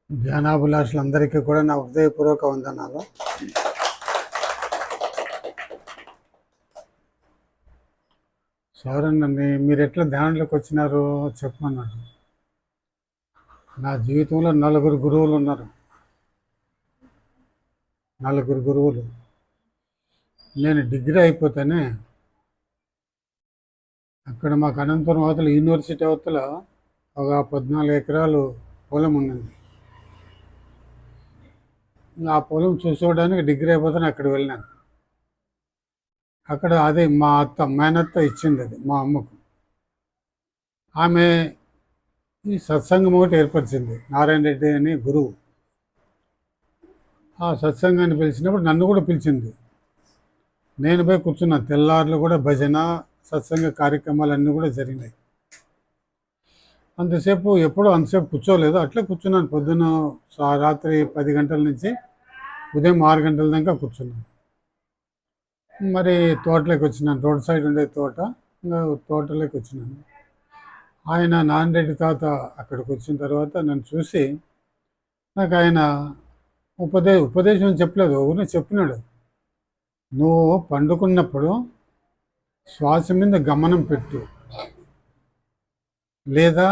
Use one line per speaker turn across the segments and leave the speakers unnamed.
ధ్యానాభిలాషులందరికీ కూడా నా హృదయపూర్వక వందనాలు. సౌరన్నని మీరు ఎట్లా ధ్యానంలోకి వచ్చినారో చెప్పమన్నాడు. నా జీవితంలో నలుగురు గురువులు ఉన్నారు. నేను డిగ్రీ అయిపోతేనే అక్కడ మాకు అనంతపురం అవతల యూనివర్సిటీ అవతల ఒక 14 ఎకరాలు పొలం ఉన్నది. ఆ పొలం చూసుకోవడానికి డిగ్రీ అయిపోతేనే అక్కడ వెళ్ళినాను. అక్కడ అదే మా మేనత్త ఇచ్చింది, అది మా అమ్మకు. ఆమె ఈ సత్సంగం ఒకటి ఏర్పరిచింది, నారాయణ రెడ్డి అని గురువు. ఆ సత్సంగాన్ని పిలిచినప్పుడు నన్ను కూడా పిలిచింది. నేను పోయి కూర్చున్నాను. తెల్లారులు కూడా భజన సత్సంగ కార్యక్రమాలు కూడా జరిగినాయి. అంతసేపు అంతసేపు కూర్చోలేదు, అట్లే కూర్చున్నాను. పొద్దున్న రాత్రి 10 గంటల నుంచి ఉదయం 6 గంటల దాకా కూర్చున్నాను. మరి తోటలోకి వచ్చినాను, రోడ్ సైడ్ ఉండే తోట, ఇంకా తోటలోకి వచ్చినాను. ఆయన నాన్నరెడ్డి తాత అక్కడికి వచ్చిన తర్వాత నన్ను చూసి నాకు ఆయన ఉపదేశం చెప్పలేదు, ఊరిని చెప్పినాడు. నువ్వు పండుకున్నప్పుడు శ్వాస మీద గమనం పెట్టు, లేదా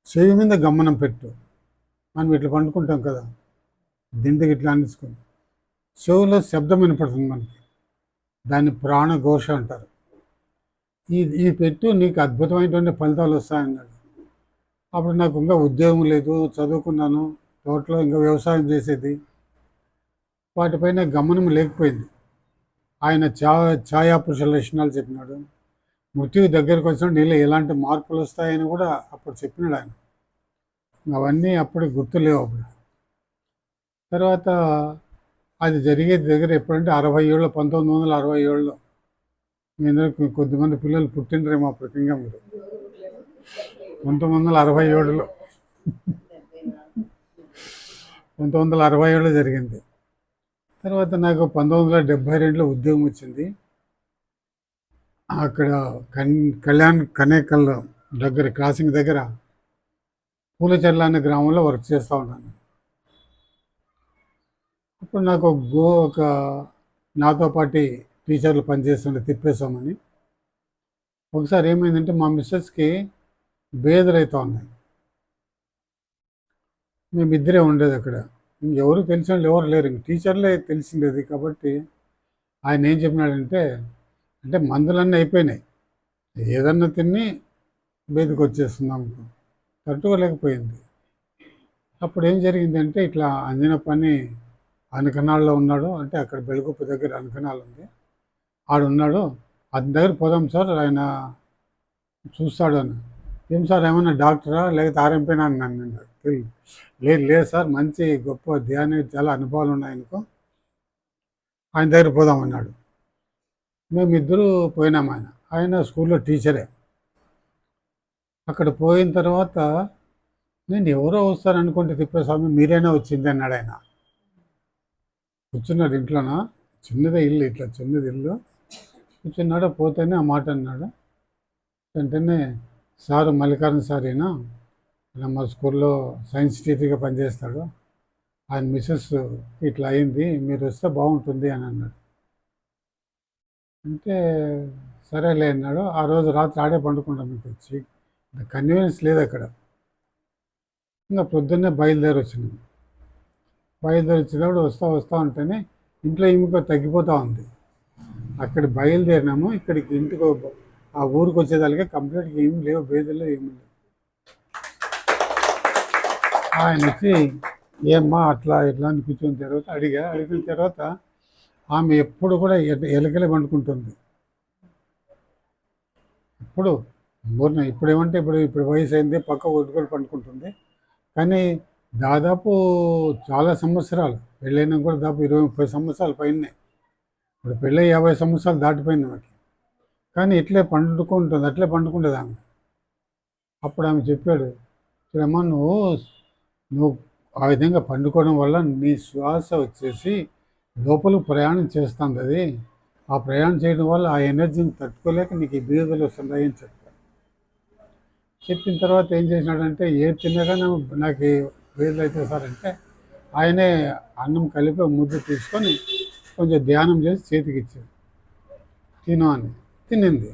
చెవి మీద గమనం పెట్టు. మనం ఇట్లా పండుకుంటాం కదా, దిండుకి ఇట్లా అనిచుకొని చెవులో శబ్దం వినపడుతుంది మనకి, దాన్ని ప్రాణఘోష అంటారు. ఈ పెట్టు, నీకు అద్భుతమైనటువంటి ఫలితాలు వస్తాయన్నాడు. అప్పుడు నాకు ఇంకా ఉద్యోగం లేదు, చదువుకున్నాను, తోటలో ఇంకా వ్యవసాయం చేసేది, వాటిపైన గమనం లేకపోయింది. ఆయన ఛాయాపురుష లక్షణాలు చెప్పినాడు. మృత్యువు దగ్గరకు వచ్చిన నీళ్ళు ఎలాంటి మార్పులు వస్తాయని కూడా అప్పుడు చెప్పినాడు ఆయన. అవన్నీ అప్పుడు గుర్తులేవు. అప్పుడు తర్వాత అది జరిగేది దగ్గర ఎప్పుడంటే 67, 1967లో. మీ అందరూ కొద్దిమంది పిల్లలు పుట్టినరేమో అప్పటికి, ఇంకా మీరు 1967లో 1967లో జరిగింది. తర్వాత నాకు 1972లో ఉద్యోగం వచ్చింది. అక్కడ కళ్యాణ్ కనేకల్ దగ్గర క్రాసింగ్ దగ్గర పూలచెర్ల అనే గ్రామంలో వర్క్ చేస్తూ ఉన్నాను. అప్పుడు నాకు ఒక నాతో పాటు టీచర్లు పనిచేస్తుండే తిప్పేసామని. ఒకసారి ఏమైందంటే మా మిస్సెస్కి బేదలు అవుతూ ఉన్నాయి. మేమిద్దరే ఉండేది అక్కడ, ఇంకెవరు తెలిసిన వాళ్ళు ఎవరు లేరు, ఇంక టీచర్లే తెలిసిండేది. కాబట్టి ఆయన ఏం చెప్పినాడంటే, అంటే మందులన్నీ అయిపోయినాయి, ఏదన్నా తిని బేదికి వచ్చేస్తున్నాం, తట్టుకోలేకపోయింది. అప్పుడు ఏం జరిగిందంటే, ఇట్లా అంజనప్పని అనకనాళ్ళలో ఉన్నాడు, అంటే అక్కడ బెళగుప్ప దగ్గర అనకనాలు ఉంది, ఆడున్నాడు, అతని దగ్గర పోదాం సార్, ఆయన చూస్తాడు అని. ఏం సార్, ఏమన్నా డాక్టరా లేకపోతే ఆర్ఎంపీనా అని నన్ను అన్నాడు. లేదు సార్, మంచి గొప్ప ధ్యాన, చాలా అనుభవాలు ఉన్నాయి ఆయనకు, ఆయన దగ్గర పోదామన్నాడు. మేమిద్దరూ పోయినాం. ఆయన స్కూల్లో టీచరే. అక్కడ పోయిన తర్వాత నేను ఎవరో వస్తారనుకుంటే తిప్పేస్వామి మీరైనా వచ్చింది అన్నాడు. ఆయన కూర్చున్నాడు ఇంట్లోన, చిన్నదే ఇల్లు, ఇట్లా చిన్నది ఇల్లు, కూర్చున్నాడు. పోతేనే ఆ మాట అన్నాడు. వెంటనే సారు మల్లికార్జున సార్ అయినా మా స్కూల్లో సైన్స్ టీచర్గా పనిచేస్తాడు, ఆయన మిస్సెస్ ఇట్లా అయింది, మీరు వస్తే బాగుంటుంది అని అన్నాడు. అంటే సరేలే అన్నాడు. ఆ రోజు రాత్రి ఆడే పండుకుంటాం, మీకు వచ్చి కన్వీనియన్స్ లేదు అక్కడ. ఇంకా పొద్దున్నే బయలుదేరి వచ్చినప్పుడు వస్తా ఉంటేనే ఇంట్లో ఈమెకు తగ్గిపోతూ ఉంది. అక్కడ బయలుదేరినాము, ఇక్కడికి ఇంటికి ఆ ఊరికి వచ్చేదానికి కంప్లీట్గా ఏమి లేవు, బేదల్లో ఏమి లేవు. ఆయన వచ్చి ఏమ్మా అట్లా ఇట్లా అని కూర్చొని తర్వాత అడిగిన తర్వాత ఆమె ఎప్పుడు కూడా ఎలకలే పండుకుంటుంది. ఇప్పుడు ఏమంటే ఇప్పుడు వయసు అయింది, పక్క ఒడ్డుకొని పండుకుంటుంది. కానీ దాదాపు చాలా సంవత్సరాలు, పెళ్ళైనా కూడా దాదాపు 20-30 సంవత్సరాల పైనే. ఇప్పుడు పెళ్ళై 50 సంవత్సరాలు దాటిపోయింది ఆమెకి, కానీ అట్లే పండుకుంటుంది ఆమె. అప్పుడు ఆమె చెప్పాడు, అమ్మా నువ్వు ఆ విధంగా పండుకోవడం వల్ల నీ శ్వాస వచ్చేసి లోపలికి ప్రయాణం చేస్తుంది. అది ఆ ప్రయాణం చేయడం వల్ల ఆ ఎనర్జీని తట్టుకోలేక నీకు ఈ బీదలు వస్తున్నాయి అని చెప్పాను. చెప్పిన తర్వాత ఏం చేసినాడంటే, ఏది తినగా నాకు బేర్లు అయితే సార్ అంటే ఆయనే అన్నం కలిపి ముద్ద తీసుకొని కొంచెం ధ్యానం చేసి చేతికి ఇచ్చాడు, తిను అని. తినింది.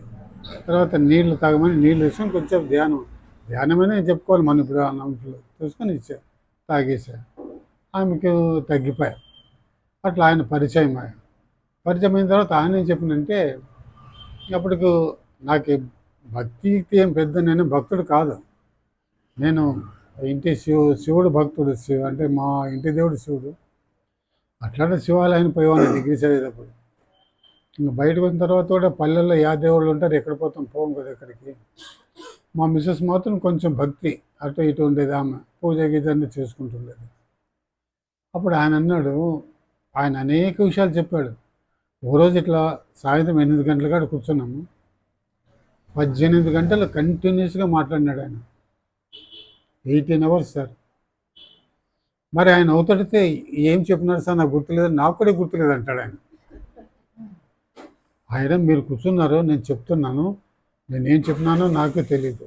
తర్వాత నీళ్లు తాగమని నీళ్ళు వేసుకొని కొంచెం ధ్యానమనే చెప్పుకోవాలి మనం ఇప్పుడు అన్నంలో చూసుకొని ఇచ్చా, తాగేసా. ఆమెకు తగ్గిపోయా. అట్లా ఆయన పరిచయం అయిన తర్వాత ఆయన ఏం చెప్పిందంటే, అప్పటికు నాకు భక్తికి ఏం పెద్ద, నేను భక్తుడు కాదు, నేను ఇంటి శివుడు భక్తుడు, అంటే మా ఇంటి దేవుడు శివుడు. అట్లాంటి శివాలయాన్ని పోయేవాడిని డిగ్రీ చదివేటప్పుడు. ఇంకా బయటకు వచ్చిన తర్వాత కూడా పల్లెల్లో యా దేవుళ్ళు ఉంటారు, ఎక్కడ పోతాం, పోం కదా ఎక్కడికి. మా మిస్సెస్ మాత్రం కొంచెం భక్తి అటు ఇటు ఉండేది, ఆమె పూజ గీజ అన్నీ చేసుకుంటుండేది. అప్పుడు ఆయన అన్నాడు, ఆయన అనేక విషయాలు చెప్పాడు. ఒకరోజు ఇట్లా సాయంత్రం 8 గంటల కాడ కూర్చున్నాము, 18 గంటలు కంటిన్యూస్గా మాట్లాడినాడు ఆయన, 18 అవర్స్ సార్. మరి ఆయన అవుతాడితే ఏం చెప్పినాడు సార్ నాకు గుర్తులేదు, నాకు కూడా గుర్తులేదు అంటాడు ఆయన. ఆయన మీరు కూర్చున్నారు, నేను చెప్తున్నాను, నేనేం చెప్పినానో నాకే తెలియదు,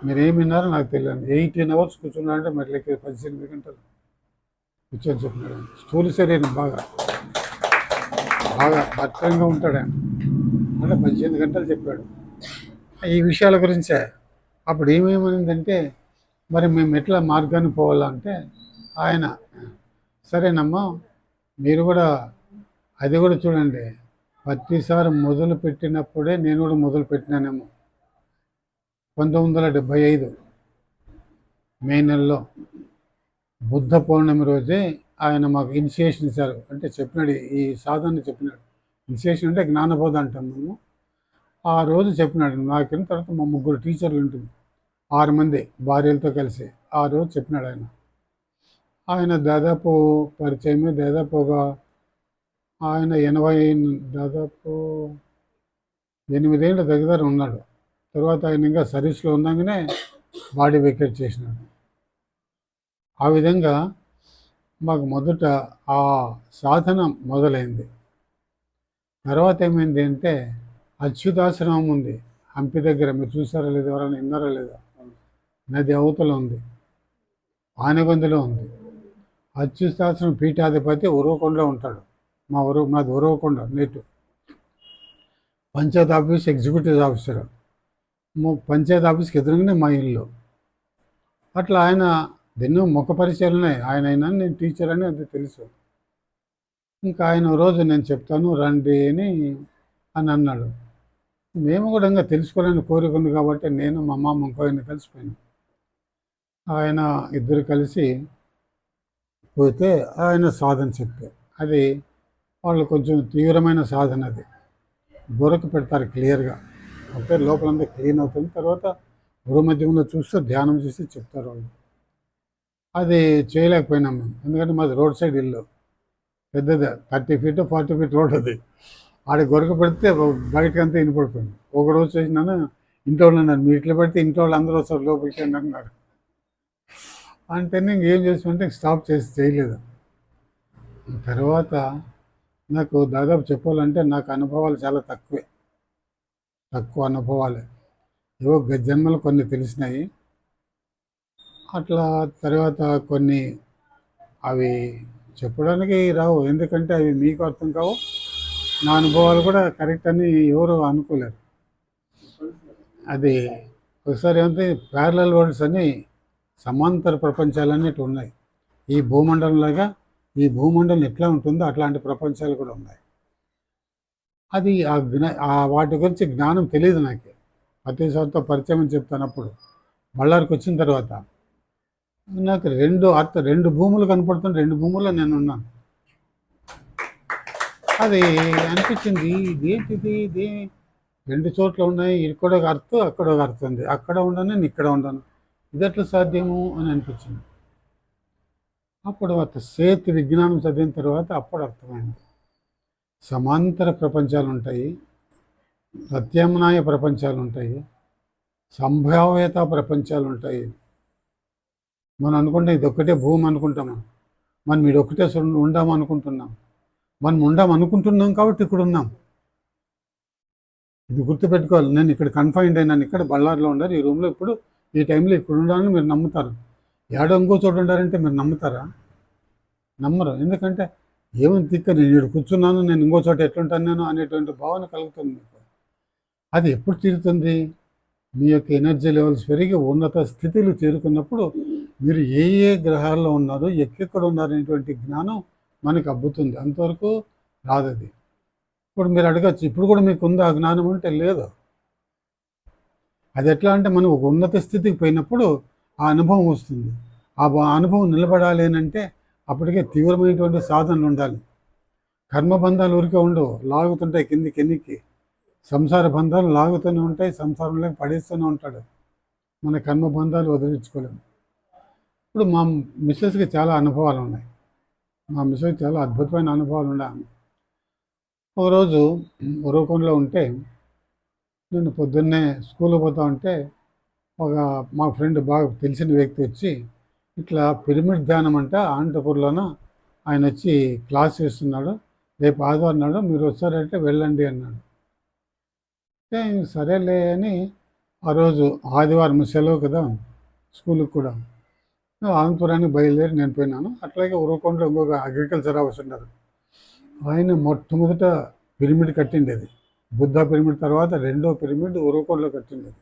మీరేం విన్నారో నాకు తెలియదు. 18 అవర్స్ కూర్చున్నాడంటే మరి లెక్క 18 గంటలు కూర్చొని చెప్పినాడు ఆయన. స్థూల శరీరం బాగా భద్రంగా ఉంటాడు ఆయన, అంటే 18 గంటలు చెప్పాడు ఈ విషయాల గురించే. అప్పుడు ఏమేమైందంటే, మరి మేము ఎట్లా మార్గాన్ని పోవాలంటే, ఆయన సరేనమ్మా మీరు కూడా అది కూడా చూడండి, ప్రతిసారి మొదలు పెట్టినప్పుడే నేను కూడా మొదలు పెట్టినానేమో. 1975 మే నెలలో బుద్ధ పౌర్ణమి రోజే ఆయన మాకు ఇనిషియేషన్ ఇచ్చారు. అంటే చెప్పినాడు, ఈ సాధన చెప్పినాడు. ఇనిషియేషన్ అంటే జ్ఞానబోధ అంటాం మేము. ఆ రోజు చెప్పినాడు. నాకిన తర్వాత మా 3 టీచర్లు ఉంటుంది, 6 మంది భార్యలతో కలిసి. ఆ రోజు చెప్పినాడు ఆయన. ఆయన దాదాపు పరిచయమే, దాదాపుగా ఆయన 80 దాదాపు 8 ఏళ్ళ దగ్గర ఉన్నాడు. తర్వాత ఆయన ఇంకా సర్వీస్లో ఉండగానే బాడీ వెకేట్ చేసినాడు. ఆ విధంగా మాకు మొదట ఆ సాధన మొదలైంది. తర్వాత ఏమైంది అంటే, అచ్యుతాశ్రమం ఉంది హంపి దగ్గర, మీరు చూసారా లేదా, ఎవరైనా విన్నారా లేదా, నది అవతల ఉంది, ఆనగొందలో ఉంది. అచ్యుతాశ్రమం పీఠాధిపతి ఉరవకొండలో ఉంటాడు. మాది ఉరవకొండ నేటు. Panchayat office executive officer, panchayat ఆఫీస్కి ఎదురుగానే మా ఇల్లు. అట్లా ఆయన ఎన్నో ముఖ పరిచయాలు ఉన్నాయి. ఆయన అయినా నేను టీచర్ అని అది తెలుసు. ఇంకా ఆయన రోజు నేను చెప్తాను రండి అని అన్నాడు. మేము కూడా ఇంకా తెలుసుకోవాలని కోరిక ఉంది కాబట్టి నేను మా మామ ఇంకో ఆయన కలిసిపోయాను. ఆయన ఇద్దరు కలిసి పోతే ఆయన సాధన చెప్పారు. అది వాళ్ళు కొంచెం తీవ్రమైన సాధన, అది గొరకు పెడతారు క్లియర్గా, అంటే లోపలంతా క్లీన్ అవుతుంది. తర్వాత గురు మధ్యంలో చూస్తూ ధ్యానం చేసి చెప్తారు వాళ్ళు. అది చేయలేకపోయినాం మేము, ఎందుకంటే మాది రోడ్ సైడ్ ఇల్లు, పెద్దది 30 feet 40 feet రోడ్. అది ఆడ గొరక పెడితే బయటకంతా వినపడిపోయింది. ఒకరోజు చేసినాను, ఇంట్లో వాళ్ళు అన్నారు, మీ ఇట్లా పెడితే ఇంట్లో వాళ్ళు అందరూ వస్తారు లోపలికి అని అన్నారు. అంటే నేను ఏం చేసామంటే స్టాప్ చేసి చేయలేదు. తర్వాత నాకు దాదాపు చెప్పాలంటే నాకు అనుభవాలు చాలా తక్కువ అనుభవాలే, ఏవో జన్మలు కొన్ని తెలిసినాయి. అట్లా తర్వాత కొన్ని అవి చెప్పడానికి రావు, ఎందుకంటే అవి మీకు అర్థం కావు, నా అనుభవాలు కూడా కరెక్ట్ అని ఎవరు అనుకోలేరు. అది ఒకసారి ఏమంటే ప్యారలల్ వరల్డ్స్ అని సమాంతర ప్రపంచాలన్నీ ఉన్నాయి. ఈ భూమండలంలాగా ఈ భూమండలం ఎట్లా ఉంటుందో అట్లాంటి ప్రపంచాలు కూడా ఉన్నాయి. అది వాటి గురించి జ్ఞానం తెలియదు నాకు. ప్రతిసారితో పరిచయం అని చెప్తానప్పుడు బళ్ళారికి వచ్చిన తర్వాత నాకు 2 భూములు కనపడుతుంది, 2 భూముల్లో నేను ఉన్నాను. అది అనిపించింది, ఇదేంటిది, ఇది 2 చోట్ల ఉన్నాయి, ఇక్కడ ఒక అర్థం అక్కడ ఒక అర్థం ఉంది, అక్కడ ఉండను నేను ఇక్కడ ఉండను, ఇది ఎట్లా సాధ్యము అని అనిపించింది. అప్పుడు సేతు విజ్ఞానం చదివిన తర్వాత అప్పుడు అర్థమైంది, సమాంతర ప్రపంచాలు ఉంటాయి, ప్రత్యామ్నాయ ప్రపంచాలు ఉంటాయి, సంభావ్యత ప్రపంచాలు ఉంటాయి. మనం అనుకుంటే ఇది ఒక్కటే భూమి అనుకుంటాము, మనం ఇది ఒక్కటే ఉండామనుకుంటున్నాం, మనం ఉండామనుకుంటున్నాం కాబట్టి ఇక్కడ ఉన్నాం. ఇది గుర్తుపెట్టుకోవాలి. నేను ఇక్కడ కన్ఫైన్డ్ అయినాను, ఇక్కడ బళ్ళారిలో ఉండాలి, ఈ రూమ్లో ఇప్పుడు ఈ టైంలో ఇక్కడ ఉండాలని మీరు నమ్ముతారు. ఏడో ఇంకో చోటు ఉండారంటే మీరు నమ్ముతారా? నమ్మరు. ఎందుకంటే ఏమని తిక్క, నేను ఇక్కడ కూర్చున్నాను, నేను ఇంకో చోట ఎట్లుంటాను నేను అనేటువంటి భావన కలుగుతుంది మీకు. అది ఎప్పుడు తీరుతుంది? మీ యొక్క ఎనర్జీ లెవెల్స్ పెరిగి ఉన్నత స్థితిలు చేరుకున్నప్పుడు మీరు ఏ ఏ గ్రహాల్లో ఉన్నారు, ఎక్కడెక్కడ ఉన్నారు అనేటువంటి జ్ఞానం మనకు అబ్బుతుంది. అంతవరకు రాదది. ఇప్పుడు మీరు అడగచ్చు, ఇప్పుడు కూడా మీకు ఉందా ఆ జ్ఞానం అంటే? లేదు. అది ఎట్లా అంటే మనం ఒక ఉన్నత స్థితికి పోయినప్పుడు ఆ అనుభవం వస్తుంది. ఆ అనుభవం నిలబడాలి అంటే అప్పటికే తీవ్రమైనటువంటి సాధనలు ఉండాలి. కర్మబంధాలు ఊరికే ఉండవు, లాగుతుంటాయి కిందికి ఎన్నికి. సంసార బంధాలు లాగుతూనే ఉంటాయి, సంసారంలో పడేస్తూనే ఉంటాడు. మన కర్మబంధాలు వదిలించుకోలేము. ఇప్పుడు మా మిస్సెస్కి చాలా అనుభవాలు ఉన్నాయి. మా మిస్సెస్కి చాలా అద్భుతమైన అనుభవాలు ఉన్నాయి. ఒకరోజు ఉరవకొండలో ఉంటే నేను పొద్దున్నే స్కూల్కి పోతా ఉంటే మా ఫ్రెండ్ బాగా తెలిసిన వ్యక్తి వచ్చి, ఇట్లా పిరమిడ్ ధ్యానం అంట అనంతపూర్లోన ఆయన వచ్చి క్లాస్ చేస్తున్నాడు, రేపు ఆదివారం నాడు మీరు వచ్చారంటే వెళ్ళండి అన్నాడు. సరేలే అని ఆ రోజు ఆదివారం సెలవు కదా స్కూల్కి కూడా, అనంతపురానికి బయలుదేరి నేను పోయినాను. అట్లాగే ఉరవకొండలో ఇంకొక అగ్రికల్చర్ ఆఫీస్ ఉన్నారు, ఆయన మొట్టమొదట పిరమిడ్ కట్టిండేది. బుద్ధ పిరమిడ్ తర్వాత రెండో పిరమిడ్ ఉరవకొండలో కట్టిండేది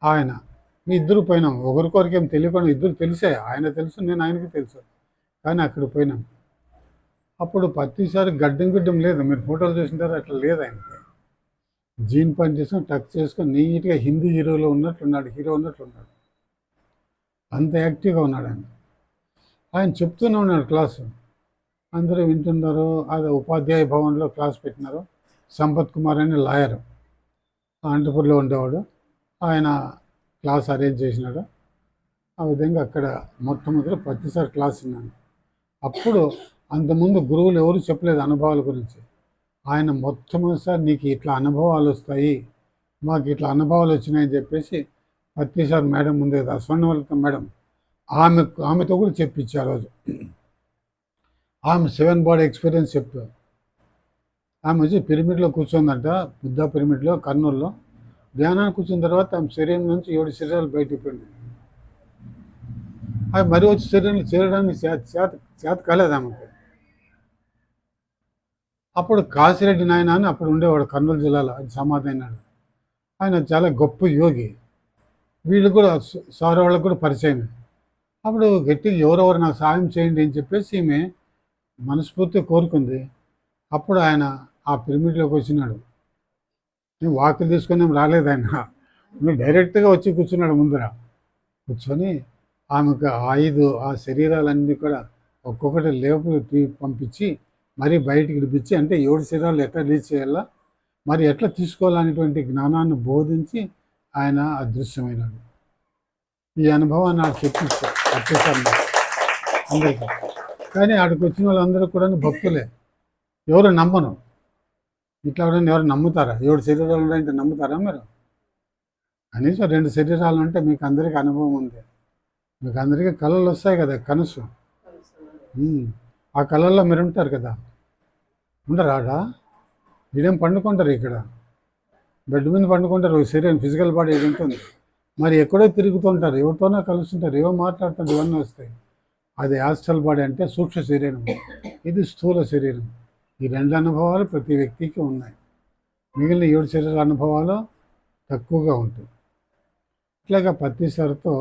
ఆయన. మీ ఇద్దరు పోయినాం, ఒకరికొరికేం తెలియకుండా, ఇద్దరు తెలిసే, ఆయన తెలుసు, నేను ఆయనకి తెలుసు. కానీ అక్కడ పోయినాం. అప్పుడు ప్రతిసారి గడ్డం లేదు, మీరు ఫోటోలు చూసింటారు, అట్లా లేదు. ఆయనకి జీన్ పని చేసుకొని టక్ చేసుకొని నీట్గా హిందీ హీరో ఉన్నట్లున్నాడు. అంత యాక్టివ్గా ఉన్నాడు ఆయన. ఆయన చెప్తూనే ఉన్నాడు క్లాసు, అందరూ వింటున్నారు. అది ఉపాధ్యాయ భవన్లో క్లాస్ పెట్టినారు. సంపత్ కుమార్ అని లాయరు, అనంతపూర్లో ఉండేవాడు, ఆయన క్లాస్ అరేంజ్ చేసినాడు. ఆ విధంగా అక్కడ మొట్టమొదటి ప్రతిసారి క్లాస్ విన్నాను. అప్పుడు అంతకుముందు గురువులు ఎవరు చెప్పలేదు అనుభవాల గురించి. ఆయన మొట్టమొదటిసారి నీకు ఇట్లా అనుభవాలు వస్తాయి, మాకు ఇట్లా అనుభవాలు వచ్చినాయని చెప్పేసి ప్రతిసారి మేడం ముందే కదా, స్వర్ణవల్లిక మేడం, ఆమెతో కూడా చెప్పించి ఆ రోజు ఆమె 7 బాడీ ఎక్స్పీరియన్స్ చెప్పారు. ఆమె వచ్చి పిరమిడ్లో కూర్చోందంట, బుద్ధ పిరమిడ్లో కర్నూలులో. ధ్యానాన్ని కూర్చున్న తర్వాత ఆమె శరీరం నుంచి 7 శరీరాలు బయటకు పోయింది. అవి మరి వచ్చి శరీరంలో చేరడానికి చేత కాలేదు ఆమెకు. అప్పుడు కాశిరెడ్డి నాయన అని అప్పుడు ఉండేవాడు కర్నూలు జిల్లాలో, అది సమాధి అయినాడు. ఆయన చాలా గొప్ప యోగి. వీళ్ళు కూడా సార్ వాళ్ళకు కూడా పరిచయం. అప్పుడు గట్టిగా ఎవరెవరు నాకు సాయం చేయండి అని చెప్పేసి ఈమె మనస్ఫూర్తిగా కోరుకుంది. అప్పుడు ఆయన ఆ పిరమిడ్లోకి వచ్చినాడు. నేను వాకులు తీసుకొని రాలేదు ఆయన, డైరెక్ట్గా వచ్చి కూర్చున్నాడు ముందర. కూర్చొని ఆమెకు ఆ శరీరాలన్నీ కూడా ఒక్కొక్కటి లేపులు పంపించి మరీ బయటికి విడిపించి, అంటే 7 శరీరాలు ఎట్లా రీచ్ చేయాలా, మరి ఎట్లా తీసుకోవాలనేటువంటి జ్ఞానాన్ని బోధించి ఆయన అదృశ్యమైనాడు. ఈ అనుభవాన్ని నాకు చెప్పిస్తారు అందరికీ. కానీ ఆడికి వచ్చిన వాళ్ళందరూ కూడా భక్తులే, ఎవరు నమ్మను. ఇట్లా ఎవరు నమ్ముతారా? 7 శరీరాలు ఉన్నాయంటే నమ్ముతారా మీరు? కనీసం 2 శరీరాలు అంటే మీకు అందరికీ అనుభవం ఉంది. మీకు అందరికీ కళలు వస్తాయి కదా, కనసు. ఆ కళల్లో మీరు ఉంటారు కదా, ఉండరాడా? ఇదేం పండుకుంటారు, ఇక్కడ బెడ్ మీద పండుకుంటారు, శరీరం ఫిజికల్ బాడీ ఇది ఉంటుంది. మరి ఎక్కడో తిరుగుతుంటారు, ఎవరితోనో కలుస్తుంటారు, ఏవో మాట్లాడుతుంటారు, ఇవన్నీ వస్తాయి. అది యాస్ట్రల్ బాడీ అంటే సూక్ష్మ శరీరం, ఇది స్థూల శరీరం. ఈ 2 అనుభవాలు ప్రతి వ్యక్తికి ఉన్నాయి. మిగిలిన 7 శరీరాల అనుభవాలు తక్కువగా ఉంటాయి. ఇట్లాగా ప్రతిసారితో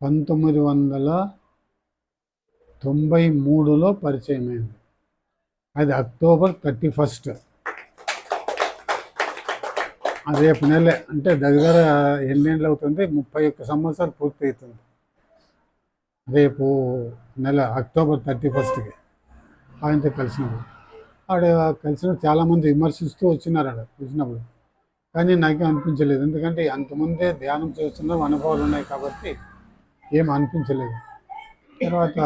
1993లో పరిచయం అయింది. అది అక్టోబర్ 31. రేపు నెలే, అంటే దగ్గర ఎన్నేళ్ళు అవుతుంది, 31 సంవత్సరాలు పూర్తి అవుతుంది. రేపు నెల అక్టోబర్ 31కి ఆయనతో కలిసినప్పుడు. కలిసినప్పుడు చాలామంది విమర్శిస్తూ వచ్చినారు చూసినప్పుడు. కానీ నాకేం అనిపించలేదు, ఎందుకంటే అంతకుముందే ధ్యానం చేస్తున్న అనుభవాలు ఉన్నాయి కాబట్టి ఏం అనిపించలేదు. తర్వాత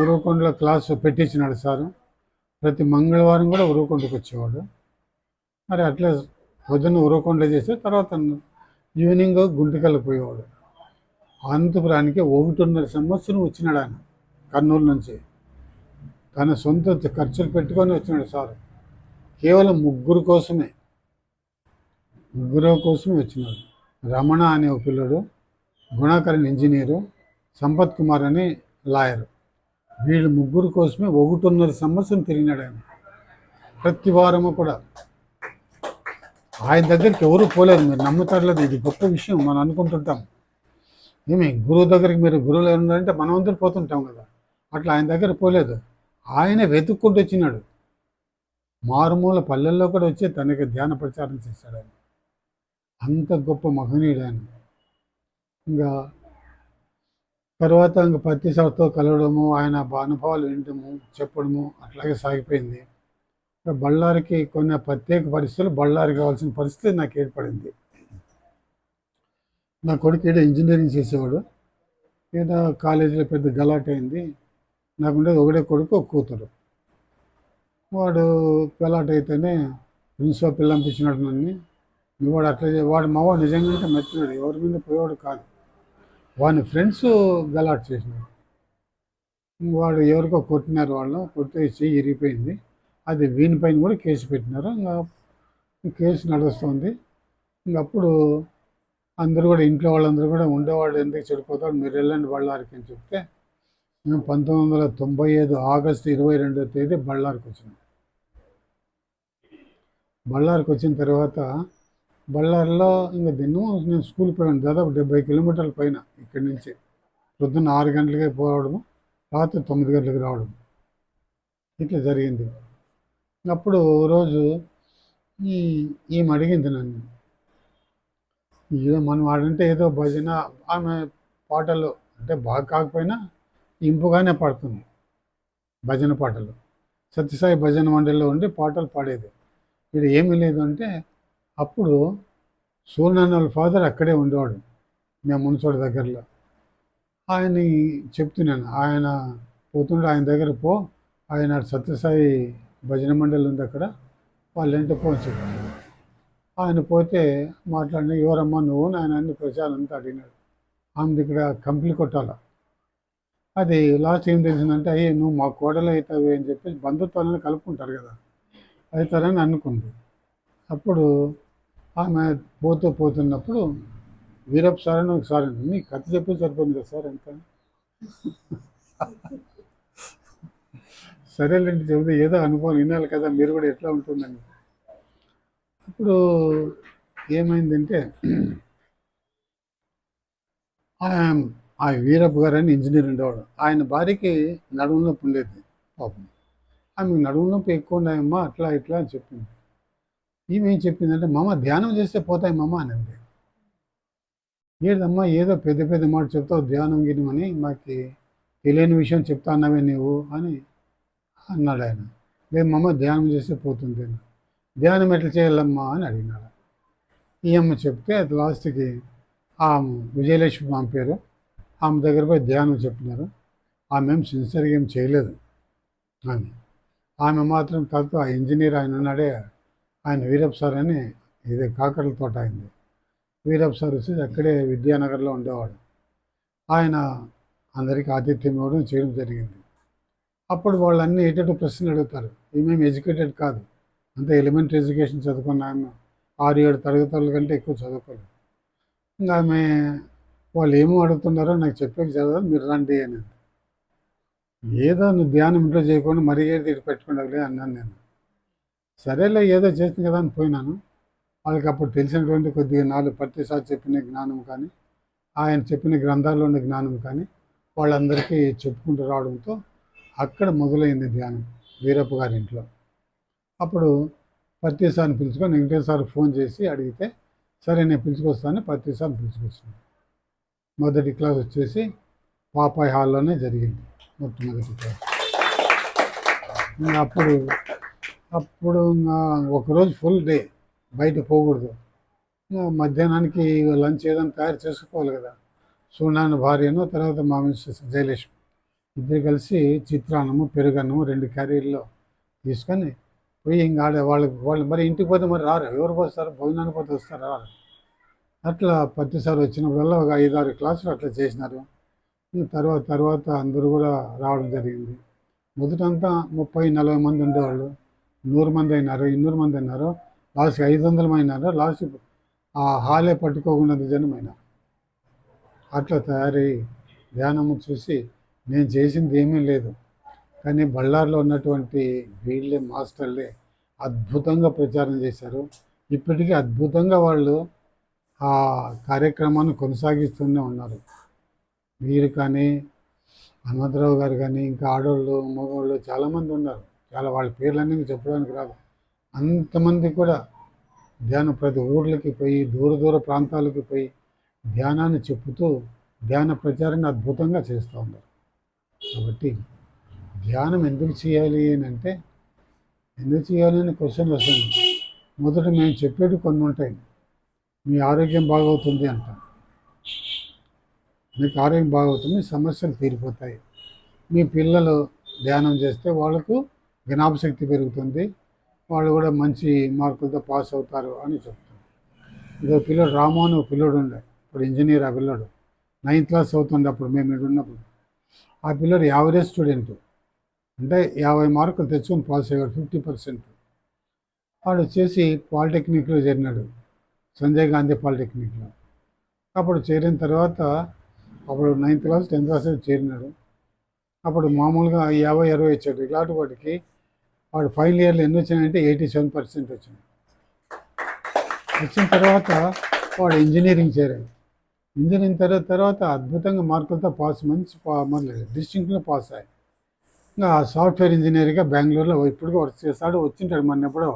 ఉరవకొండలో క్లాసు పెట్టించినాడు సారు. ప్రతి మంగళవారం కూడా ఉరవకొండకు వచ్చేవాడు. మరి అట్లా పొద్దున్న ఉరవకొండలో చేస్తే తర్వాత ఈవినింగ్ గుంటికల్కి పోయేవాడు. అనంతపురానికి 1.5 సంవత్సరం వచ్చినాడు ఆయన కర్నూలు నుంచి. తన సొంత ఖర్చులు పెట్టుకొని వచ్చినాడు సార్. కేవలం ముగ్గురు కోసమే వచ్చినాడు. రమణ అనే ఒక పిల్లడు, గుణాకరన్ ఇంజనీరు, సంపత్ కుమార్ అని లాయరు. వీళ్ళు ముగ్గురు కోసమే 1.5 సంవత్సరం తిరిగినాడు ఆయన. ప్రతి వారము కూడా ఆయన దగ్గరికి ఎవరు పోలేరు. మీరు నమ్ముతారు లేదు, ఇది గొప్ప విషయం. మనం అనుకుంటుంటాం ఏమి గురువు దగ్గరికి, మీరు గురువులు ఉన్నారంటే మనం అందరూ పోతుంటాం కదా, అట్లా ఆయన దగ్గర పోలేదు. ఆయన వెతుక్కుంటూ వచ్చినాడు. మారుమూల పల్లెల్లో కూడా వచ్చి తనకి ధ్యాన ప్రచారం చేశాడు ఆయన. అంత గొప్ప మహనీయుడు ఆయన. ఇంకా తర్వాత ఇంక పత్తి సార్తో కలవడము, ఆయన అనుభవాలు వినడము, చెప్పడము అట్లాగే సాగిపోయింది. బళ్ళారికి కొన్ని ప్రత్యేక పరిస్థితులు, బళ్ళారికి కావాల్సిన పరిస్థితి నాకు ఏర్పడింది. నా కొడుకు ఈడ ఇంజనీరింగ్ చేసేవాడు. ఈడ కాలేజీలో పెద్ద గలాట్ అయింది. నాకుండేది ఒకడే కొడుకు, ఒక కూతురు. వాడు గలాట్ అయితేనే ప్రిన్సిపల్ పిల్లంపించినాడు నన్ను. వాడు అట్లా వాడు మావాడు నిజంగా మెచ్చినాడు, ఎవరి మీద పోయేవాడు కాదు. వాడిని ఫ్రెండ్స్ గలాట్ చేసినాడు. వాడు ఎవరికో కొట్టినారు, వాళ్ళు కొట్టే చెయ్యి ఇరిగిపోయింది. అది వీనిపైన కూడా కేసు పెట్టినారు. ఇంకా కేసు నడుస్తుంది. ఇంకప్పుడు అందరూ కూడా, ఇంట్లో వాళ్ళందరూ కూడా, ఉండేవాడు ఎందుకు చెడిపోతాడు, మీరు వెళ్ళండి బళ్ళారికి అని చెప్తే మేము 1995 ఆగస్టు 22వ తేదీ బళ్ళారికి వచ్చినాం. బళ్ళారికి వచ్చిన తర్వాత బళ్ళారిలో ఇంకా నేను స్కూల్కి పోయాను. దాదాపు 70 కిలోమీటర్ల పైన ఇక్కడి నుంచి. పొద్దున్న 6 గంటలకే పోవడము, రాత్రి 9 గంటలకు రావడం, ఇట్లా జరిగింది. అప్పుడు రోజు ఈమె అడిగింది నన్ను, ఏదో మనం ఆడంటే ఏదో భజన, ఆమె పాటలు అంటే బాగా కాకపోయినా ఇంపుగానే పాడుతుంది భజన పాటలు. సత్యసాయి భజన మండలిలో ఉండి పాటలు పాడేది. ఇది ఏమీ లేదు అంటే, అప్పుడు సూర్యనారాయణ వాళ్ళ ఫాదర్ అక్కడే ఉండేవాడు, మేము మున్సోడి దగ్గరలో. ఆయన్ని చెప్తున్నాను, ఆయన పోతుండే ఆయన దగ్గర పో, ఆయన సత్యసాయి భజన మండలి ఉంది అక్కడ, వాళ్ళు ఏంటో పో చెప్పాను. ఆయన పోతే మాట్లాడిన, ఎవరమ్మా నువ్వు, ఆయన అన్ని ప్రచారం అంతా అడిగినాడు. ఆమె ఇక్కడ కంప్లీట్ కొట్టాల. అది లాస్ట్ ఏం తెలిసిందంటే, అయ్యే నువ్వు మా కోడలు అవుతావు అని చెప్పేసి బంధుత్వాలను కలుపుకుంటారు కదా, అవుతారని అనుకుంది. అప్పుడు ఆమె పోతున్నప్పుడు వీరప్ప సార్ అని ఒకసారి, నీ కథ చెప్పి సరిపోయింది కదా సార్ అంత. సరేలేండి చెబితే ఏదో అనుభవం వినాలి కదా, మీరు కూడా ఎట్లా ఉంటుందని. ఇప్పుడు ఏమైందంటే, ఆ వీరప్ప గారు అని ఇంజనీర్ ఉండేవాడు. ఆయన భార్యకి నడుము నొప్పి ఉండేది పాపం. ఆమెకు నడుము నొప్పి ఎక్కువ ఉన్నాయమ్మా, అట్లా ఇట్లా అని చెప్పింది. ఈమె ఏం చెప్పిందంటే, మామ ధ్యానం చేస్తే పోతాయి మామ అని అంది. ఏదమ్మా ఏదో పెద్ద పెద్ద మాట చెప్తావు, ధ్యానం గినమని మాకు తెలియని విషయం చెప్తా అన్నావే నీవు అని అన్నాడు ఆయన. లేదు మామ ధ్యానం చేస్తే పోతుంది అని. ధ్యానం ఎట్లా చేయాలమ్మా అని అడిగినాడు. ఈ అమ్మ చెప్తే అది లాస్ట్కి ఆమె విజయలక్ష్మి ఆమె పేరు, ఆమె దగ్గర పోయి ధ్యానం చెప్పినారు. ఆమె ఏం సిన్సియర్గా ఏం చేయలేదు. ఆమె మాత్రం కాదు, ఆ ఇంజనీర్ ఆయన ఉన్నాడే, ఆయన వీరప్ప సార్ అని, ఇది కాకరల తోట అయింది. వీరప్ప సార్ వచ్చి అక్కడే విద్యానగర్లో ఉండేవాడు. ఆయన అందరికీ ఆతిథ్యం ఇవ్వడం చేయడం జరిగింది. అప్పుడు వాళ్ళు అన్నీ ఎటు ప్రశ్నలు అడుగుతారు. ఈమెం ఎడ్యుకేటెడ్ కాదు, అంత ఎలిమెంటరీ ఎడ్యుకేషన్ చదువుకున్న ఆమె 6-7 తరగతుల కంటే ఎక్కువ చదువుకోలేదు. ఇంకా ఆమె వాళ్ళు ఏమో అడుగుతున్నారో నాకు చెప్పేకి చదవదు, మీరు రండి అని. ఏదో నువ్వు ధ్యానం ఇంట్లో చేయకుండా మరీ ఏది ఇటు పెట్టుకున్నావులే అన్నాను నేను. సరేలే ఏదో చేస్తుంది కదా అని పోయినాను. వాళ్ళకి అప్పుడు తెలిసినటువంటి కొద్దిగా 4 ప్రతిసారి చెప్పిన జ్ఞానం కానీ, ఆయన చెప్పిన గ్రంథాల్లో ఉన్న జ్ఞానం కానీ వాళ్ళందరికీ చెప్పుకుంటూ రావడంతో అక్కడ మొదలైంది ధ్యానం వీరప్ప గారి ఇంట్లో. అప్పుడు ప్రతిసారిని పిలుచుకొని వెంకటేశ్వర ఫోన్ చేసి అడిగితే, సరే నేను పిలుచుకొస్తాను, ప్రతిసారి పిలుచుకొచ్చాను. మొదటి క్లాస్ వచ్చేసి పాపాయ్ హాల్లోనే జరిగింది, మొట్టమొదటి క్లాస్. అప్పుడు ఒకరోజు ఫుల్ డే బయట పోకూడదు. మధ్యాహ్నానికి లంచ్ ఏదైనా తయారు చేసుకోవాలి కదా. సూనాన్న భార్యను, తర్వాత మా మిస్సెస్ జయలక్ష్మి ఇద్దరు కలిసి చిత్రాన్నము, పెరుగన్నము 2 క్యారీల్లో తీసుకొని పోయి ఇంకా ఆడే వాళ్ళు మరి ఇంటికి పోతే మరి రారు, ఎవరు పోస్తారు, భోజనానికి పోతే వస్తారు, రారు. అట్లా ప్రతిసారి వచ్చినప్పుడల్లా ఒక 5-6 క్లాసులు అట్లా చేసినారు. తర్వాత అందరూ కూడా రావడం జరిగింది. మొదటంతా 30-40 మంది ఉండేవాళ్ళు, 100 మంది అయినారు, 200 మంది అయినారు, లాస్ట్కి 500 అయినారు. లాస్ట్ ఆ హాలే పట్టుకోకుండా జనం అయినారు. అట్లా తయారై ధ్యానము చూసి నేను చేసింది ఏమీ లేదు. కానీ బళ్ళారిలో ఉన్నటువంటి వీళ్ళే మాస్టర్లే అద్భుతంగా ప్రచారం చేశారు. ఇప్పటికీ అద్భుతంగా వాళ్ళు ఆ కార్యక్రమాన్ని కొనసాగిస్తూనే ఉన్నారు. వీరు కానీ, హనుమంతరావు గారు కానీ, ఇంకా ఆడోళ్ళు, మగవాళ్ళు చాలామంది ఉన్నారు. చాలా వాళ్ళ పేర్లన్నీ చెప్పడానికి రాదు. అంతమంది కూడా ధ్యానం ప్రతి ఊర్లకి పోయి, దూర దూర ప్రాంతాలకు పోయి ధ్యానాన్ని చెప్పుతూ ధ్యాన ప్రచారాన్ని అద్భుతంగా చేస్తూ ఉన్నారు. కాబట్టి ధ్యానం ఎందుకు చేయాలి అని అంటే, ఎందుకు చేయాలి అని క్వశ్చన్ వస్తుంది. మొదట మేము చెప్పేవి కొన్ని ఉంటాయి. మీ ఆరోగ్యం బాగవుతుంది అంటాం. మీకు ఆరోగ్యం బాగవుతుంది, సమస్యలు తీరిపోతాయి. మీ పిల్లలు ధ్యానం చేస్తే వాళ్ళకు జ్ఞాపశక్తి పెరుగుతుంది, వాళ్ళు కూడా మంచి మార్కులతో పాస్ అవుతారు అని చెప్తాం. ఇదో పిల్లడు రాము అని ఒక పిల్లడు ఉండే, ఇప్పుడు ఇంజనీర్. ఆ పిల్లడు 9th క్లాస్ అవుతుండే అప్పుడు మేము ఇక్కడ ఉన్నప్పుడు. ఆ పిల్లడు యావరేజ్ స్టూడెంట్, అంటే 50 మార్కులు తెచ్చుకొని పాస్ అయ్యాడు, 50%. వాడు వచ్చేసి పాలిటెక్నిక్లో చేరినాడు, సంజయ్ గాంధీ పాలిటెక్నిక్లో. అప్పుడు చేరిన తర్వాత అప్పుడు 9th క్లాస్ 10th క్లాస్ చేరినాడు. అప్పుడు మామూలుగా 50-60 ఇచ్చాడు. ఇలాంటి వాటికి వాడు ఫైనల్ ఇయర్లో ఎన్ని వచ్చినాయంటే 87% వచ్చినాయి. వచ్చిన తర్వాత వాడు ఇంజనీరింగ్ చేరాడు. ఇంజనీరింగ్ తర్వాత అద్భుతంగా మార్కులతో పాస్, మంచి మళ్ళీ డిస్టింక్ట్లో పాస్ అయ్యాయి. ఇంకా సాఫ్ట్వేర్ ఇంజనీర్గా బెంగళూరులో ఇప్పటికీ వర్క్ చేస్తాడు. వచ్చింటాడు మన ఎప్పుడో,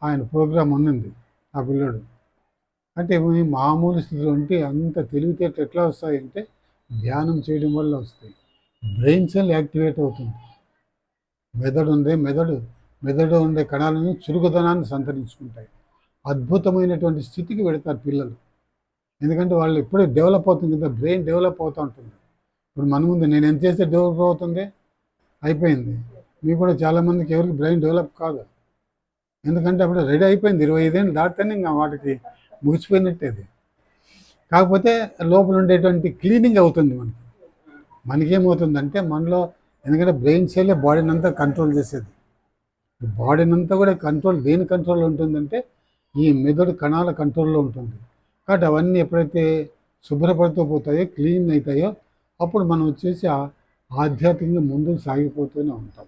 ఆయన ప్రోగ్రామ్ ఉన్నింది ఆ పిల్లోడు. అంటే మామూలు స్థితిలో ఉంటే అంత తెలివితేటలు ఎట్లా వస్తాయంటే ధ్యానం చేయడం వల్ల వస్తాయి. బ్రెయిన్ సెల్ యాక్టివేట్ అవుతుంది. మెదడు ఉండే కణాలను చురుకుదనాన్ని సంతరించుకుంటాయి. అద్భుతమైనటువంటి స్థితికి వెళతారు పిల్లలు. ఎందుకంటే వాళ్ళు ఇప్పుడే డెవలప్ అవుతుంది కదా, బ్రెయిన్ డెవలప్ అవుతూ ఉంటుంది. ఇప్పుడు మన ముందు నేను ఎంత చేస్తే డెవలప్ అవుతుంది, అయిపోయింది. మీకు కూడా చాలామందికి ఎవరికి బ్రెయిన్ డెవలప్ కాదు. ఎందుకంటే అప్పుడు రెడీ అయిపోయింది, 25 ఏళ్ళు దాటితేనే ఇంకా వాటికి ముగిసిపోయినట్టే అది. కాకపోతే లోపల ఉండేటువంటి క్లీనింగ్ అవుతుంది. మనకేమవుతుందంటే మనలో, ఎందుకంటే బ్రెయిన్ సెల్లే బాడీని అంతా కంట్రోల్ చేసేది. బాడీని అంతా కూడా దేని కంట్రోల్లో ఉంటుందంటే ఈ మెదడు కణాల కంట్రోల్లో ఉంటుంది. కాబట్టి అవన్నీ ఎప్పుడైతే శుభ్రపడుతూ పోతాయో, క్లీన్ అవుతాయో, అప్పుడు మనం వచ్చేసి ఆధ్యాత్మికంగా ముందుకు సాగిపోతూనే ఉంటాం.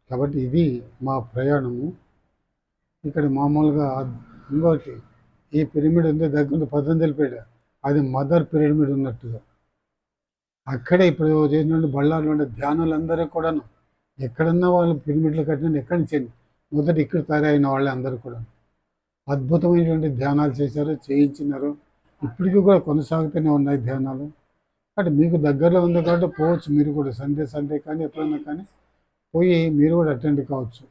కాబట్టి ఇది మా ప్రయాణము. ఇక్కడ మామూలుగా ఇంకోటి, ఈ పిరమిడ్ ఉంది దగ్గర పతంజలిపేట, అది మదర్ పిరమిడ్ ఉన్నట్టుగా. అక్కడే ఇప్పుడు చేసినట్టు బళ్ళారిలో ఉండే ధ్యానులందరూ కూడాను ఎక్కడన్నా వాళ్ళు పిరమిడ్లు కట్టిన ఎక్కడి నుంచి మొదట ఇక్కడ తయారైన వాళ్ళే అందరూ కూడా అద్భుతమైనటువంటి ధ్యానాలు చేశారు, చేయించినారు. ఇప్పటికీ కూడా కొనసాగుతూనే ఉన్నాయి ధ్యానాలు. అంటే మీకు దగ్గరలో ఉంది కాబట్టి పోవచ్చు మీరు కూడా, సండే కానీ ఎప్పుడైనా కానీ పోయి మీరు కూడా అటెండ్ కావచ్చు.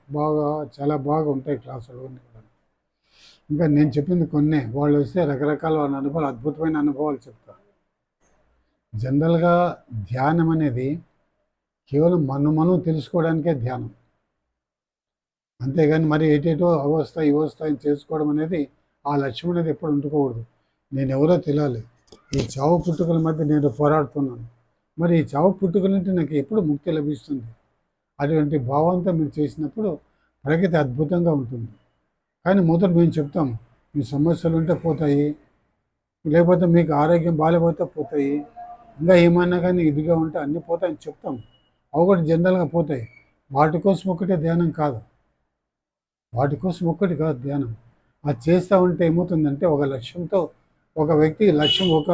చాలా బాగా ఉంటాయి క్లాసులు అన్నీ కూడా. ఇంకా నేను చెప్పింది కొన్ని, వాళ్ళు వస్తే రకరకాల వాళ్ళ అనుభవాలు, అద్భుతమైన అనుభవాలు చెప్తారు. జనరల్గా ధ్యానం అనేది కేవలం మనం తెలుసుకోవడానికే ధ్యానం, అంతేగాని మరి ఏటేటో ఇవి వస్తాయని చేసుకోవడం అనేది, ఆ లక్ష్యం అనేది ఎప్పుడు ఉండుకోకూడదు. నేను ఎవరో తెలియాలి, ఈ చావు పుట్టుకల మధ్య నేను పోరాడుతున్నాను, మరి ఈ చావు పుట్టుకల నుండి నాకు ఎప్పుడు ముక్తి లభిస్తుంది, అటువంటి భావంతో మీరు చేసినప్పుడు ప్రగతి అద్భుతంగా ఉంటుంది. కానీ మొదట మేము చెప్తాము, మీ సమస్యలు ఉంటే పోతాయి, లేకపోతే మీకు ఆరోగ్యం బాగాలేకపోతే పోతాయి, ఇంకా ఏమైనా కానీ ఇదిగా ఉంటే అన్నీ పోతాయని చెప్తాము. అవి కూడా జనరల్గా పోతాయి. వాటి కోసం ఒక్కటే ధ్యానం కాదు, ధ్యానం. అది చేస్తూ ఉంటే ఏమవుతుందంటే ఒక లక్ష్యంతో, ఒక వ్యక్తి ఒక